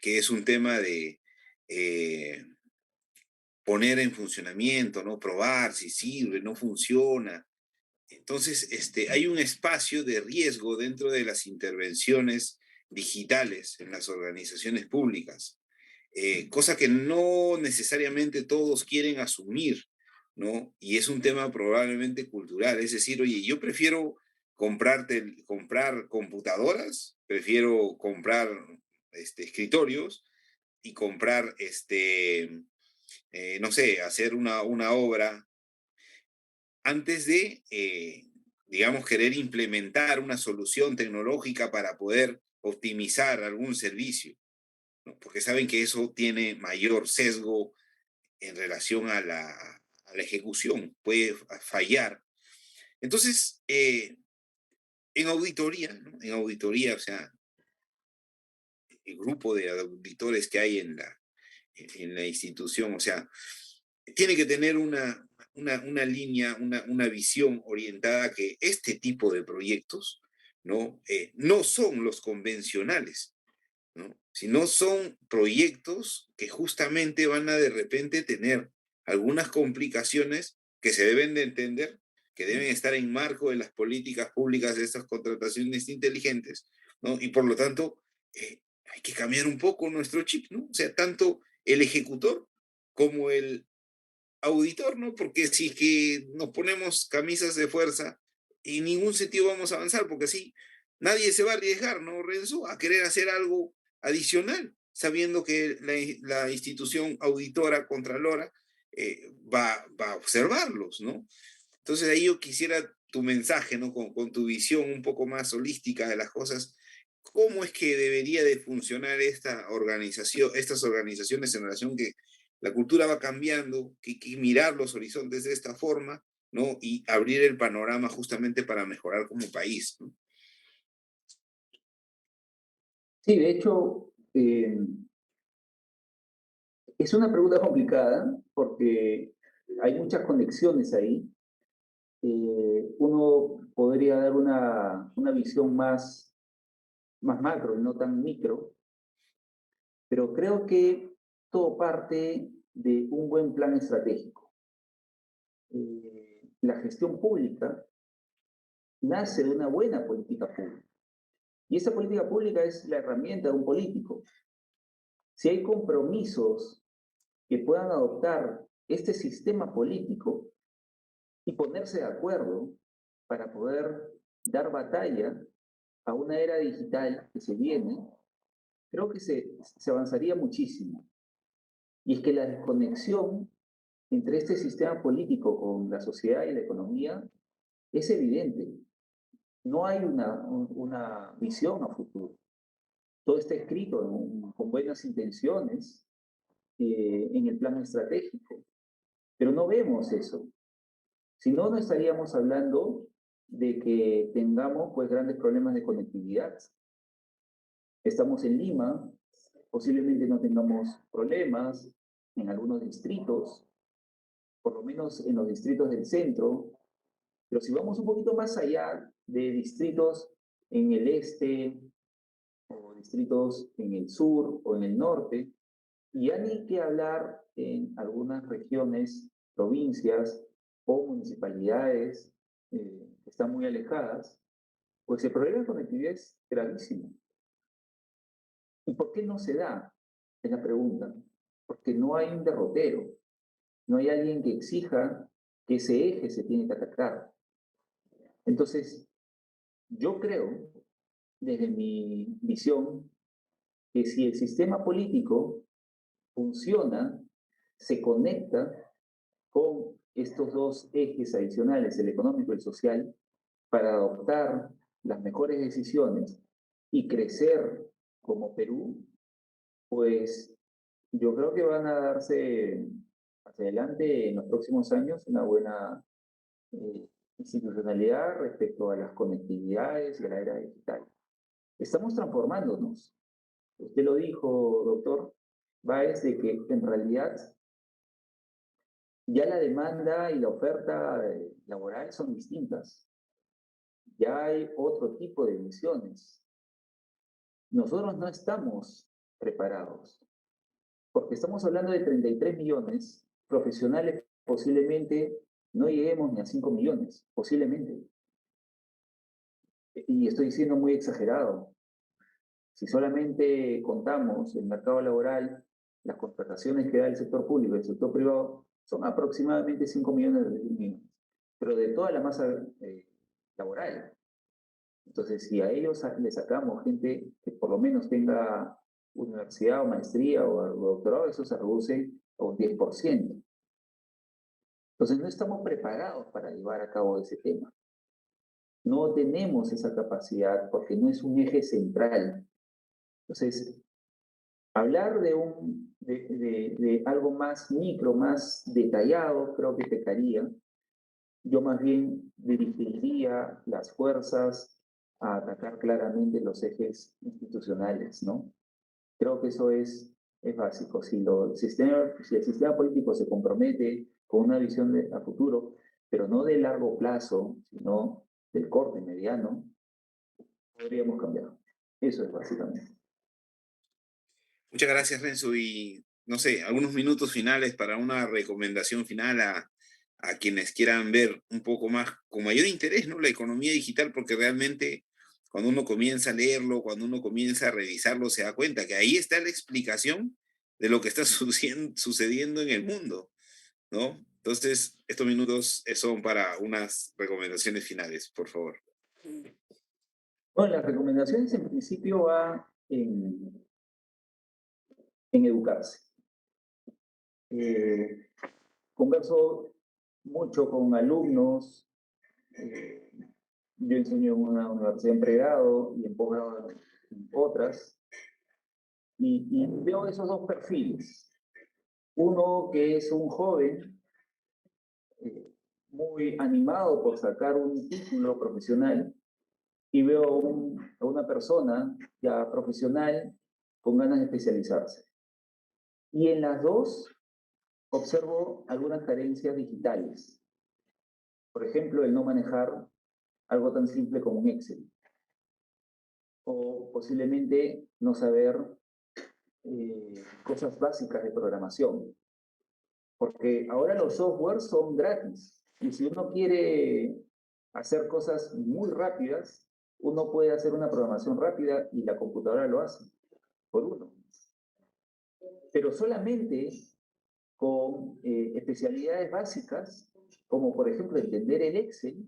que es un tema poner en funcionamiento, ¿no? Probar si sirve, no funciona. Entonces, hay un espacio de riesgo dentro de las intervenciones digitales en las organizaciones públicas, cosa que no necesariamente todos quieren asumir, ¿no? Y es un tema probablemente cultural, es decir, oye, yo prefiero comprar computadoras, prefiero comprar escritorios y comprar, no sé, hacer una obra antes de, digamos, querer implementar una solución tecnológica para poder optimizar algún servicio, ¿no? Porque saben que eso tiene mayor sesgo en relación a la ejecución, puede fallar. Entonces, en auditoría, ¿no? En auditoría, o sea, el grupo de auditores que hay en la institución, o sea, tiene que tener una línea, una visión orientada a que este tipo de proyectos, ¿no? No son los convencionales, ¿no? Sino son proyectos que justamente van a de repente tener algunas complicaciones que se deben de entender, que deben estar en marco de las políticas públicas de estas contrataciones inteligentes, ¿no? Y por lo tanto, hay que cambiar un poco nuestro chip, ¿no? O sea, tanto el ejecutor como el auditor, ¿no? Porque si es que nos ponemos camisas de fuerza, en ningún sentido vamos a avanzar, porque así nadie se va a arriesgar, ¿no, Renzo? A querer hacer algo adicional, sabiendo que la institución auditora, contralora, va a observarlos, ¿no? Entonces ahí yo quisiera tu mensaje, ¿no? Con tu visión un poco más holística de las cosas. ¿Cómo es que debería de funcionar esta organización, estas organizaciones en relación que la cultura va cambiando, que hay que mirar los horizontes de esta forma, ¿no? Y abrir el panorama justamente para mejorar como país, ¿no? Sí, de hecho, es una pregunta complicada porque hay muchas conexiones ahí. Uno podría dar una visión más macro y no tan micro, pero creo que todo parte de un buen plan estratégico. La gestión pública nace de una buena política pública. Y esa política pública es la herramienta de un político. Si hay compromisos que puedan adoptar este sistema político y ponerse de acuerdo para poder dar batalla a una era digital que se viene, creo que se avanzaría muchísimo. Y es que la desconexión entre este sistema político con la sociedad y la economía es evidente. No hay una visión a futuro. Todo está escrito con buenas intenciones en el plano estratégico, pero no vemos eso. Si no, no estaríamos hablando de que tengamos pues grandes problemas de conectividad. Estamos en Lima, posiblemente no tengamos problemas en algunos distritos, por lo menos en los distritos del centro, pero si vamos un poquito más allá de distritos en el este o distritos en el sur o en el norte, y ya ni que hablar en algunas regiones, provincias o municipalidades que están muy alejadas, pues el problema de conectividad es gravísimo. ¿Y por qué no se da? Es la pregunta. Porque no hay un derrotero, no hay alguien que exija que ese eje se tiene que atacar. Entonces, yo creo, desde mi visión, que si el sistema político funciona, se conecta con estos dos ejes adicionales, el económico y el social, para adoptar las mejores decisiones y crecer como Perú, pues yo creo que van a darse hacia adelante en los próximos años una buena institucionalidad respecto a las conectividades y a la era digital. Estamos transformándonos. Usted lo dijo, doctor Báez, de que en realidad ya la demanda y la oferta laboral son distintas. Ya hay otro tipo de misiones. Nosotros no estamos preparados. porque estamos hablando de 33 millones profesionales, posiblemente no lleguemos ni a 5 millones, posiblemente. Y estoy siendo muy exagerado. Si solamente contamos el mercado laboral, las contrataciones que da el sector público y el sector privado, son aproximadamente 5 millones de millones, pero de toda la masa laboral. Entonces, si a ellos le sacamos gente que por lo menos tenga universidad o maestría o doctorado, eso se reduce a un 10%. Entonces, no estamos preparados para llevar a cabo ese tema. No tenemos esa capacidad porque no es un eje central. Entonces, hablar de algo más micro, más detallado, creo que pecaría. Yo más bien dirigiría las fuerzas a atacar claramente los ejes institucionales, ¿no? Creo que eso es básico. Si el sistema político se compromete con una visión a futuro, pero no de largo plazo, sino del corto y mediano, podríamos cambiar. Eso es básicamente. Muchas gracias, Renzo. Y no sé, algunos minutos finales para una recomendación final a quienes quieran ver un poco más, con mayor interés, ¿no? La economía digital, porque realmente cuando uno comienza a leerlo, cuando uno comienza a revisarlo, se da cuenta que ahí está la explicación de lo que está sucediendo en el mundo, ¿no? Entonces, estos minutos son para unas recomendaciones finales, por favor. Bueno, las recomendaciones en principio va en educarse. Converso mucho con alumnos. Yo enseño en una universidad en pregrado y en posgrado en otras. Y veo esos dos perfiles. Uno que es un joven muy animado por sacar un título profesional y veo a una persona ya profesional con ganas de especializarse. Y en las dos observo algunas carencias digitales. Por ejemplo, el no manejar algo tan simple como un Excel. O posiblemente no saber cosas básicas de programación. Porque ahora los softwares son gratis. Y si uno quiere hacer cosas muy rápidas, uno puede hacer una programación rápida y la computadora lo hace por uno. Pero solamente con especialidades básicas, como por ejemplo entender el Excel,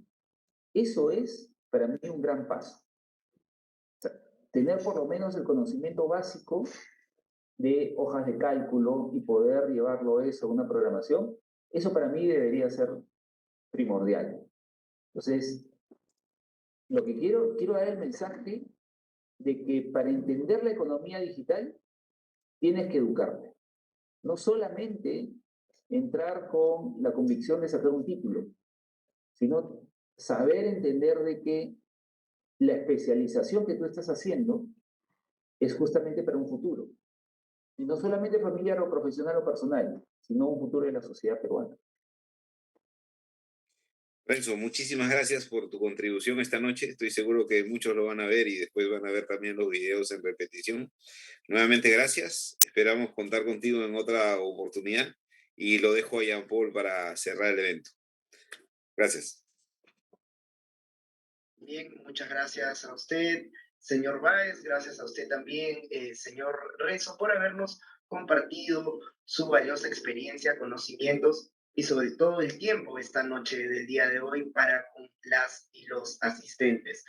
eso es para mí un gran paso. O sea, tener por lo menos el conocimiento básico de hojas de cálculo y poder llevarlo eso a una programación, eso para mí debería ser primordial. Entonces, lo que quiero dar el mensaje de que para entender la economía digital tienes que educarte. No solamente entrar con la convicción de sacar un título, sino saber entender de que la especialización que tú estás haciendo es justamente para un futuro. Y no solamente familiar o profesional o personal, sino un futuro de la sociedad peruana. Renzo, muchísimas gracias por tu contribución esta noche. Estoy seguro que muchos lo van a ver y después van a ver también los videos en repetición. Nuevamente, gracias. Esperamos contar contigo en otra oportunidad y lo dejo a Jean Paul para cerrar el evento. Gracias. Bien, muchas gracias a usted, señor Báez, gracias a usted también, señor Renzo, por habernos compartido su valiosa experiencia, conocimientos y sobre todo el tiempo esta noche del día de hoy para con las y los asistentes.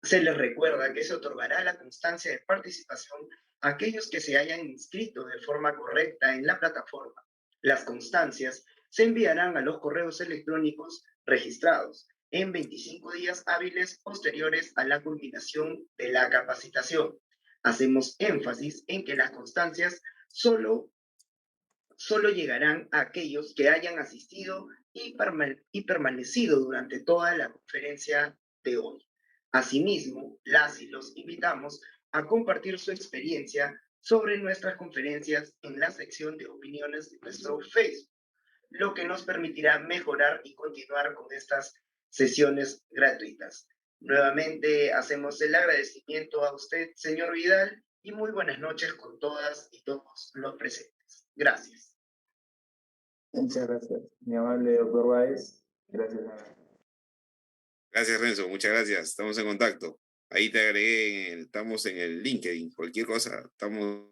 Se les recuerda que se otorgará la constancia de participación a aquellos que se hayan inscrito de forma correcta en la plataforma. Las constancias se enviarán a los correos electrónicos registrados en 25 días hábiles posteriores a la culminación de la capacitación. Hacemos énfasis en que las constancias solo llegarán a aquellos que hayan asistido y permanecido durante toda la conferencia de hoy. Asimismo, las y los invitamos a compartir su experiencia sobre nuestras conferencias en la sección de opiniones de nuestro Facebook, lo que nos permitirá mejorar y continuar con estas sesiones gratuitas. Nuevamente hacemos el agradecimiento a usted, señor Vidal, y muy buenas noches con todas y todos los presentes. estudiantes. Gracias. Muchas gracias, mi amable doctor Báez. Gracias. Gracias, Renzo. Muchas gracias. Estamos en contacto. Ahí te agregué, estamos en el LinkedIn. Cualquier cosa, estamos...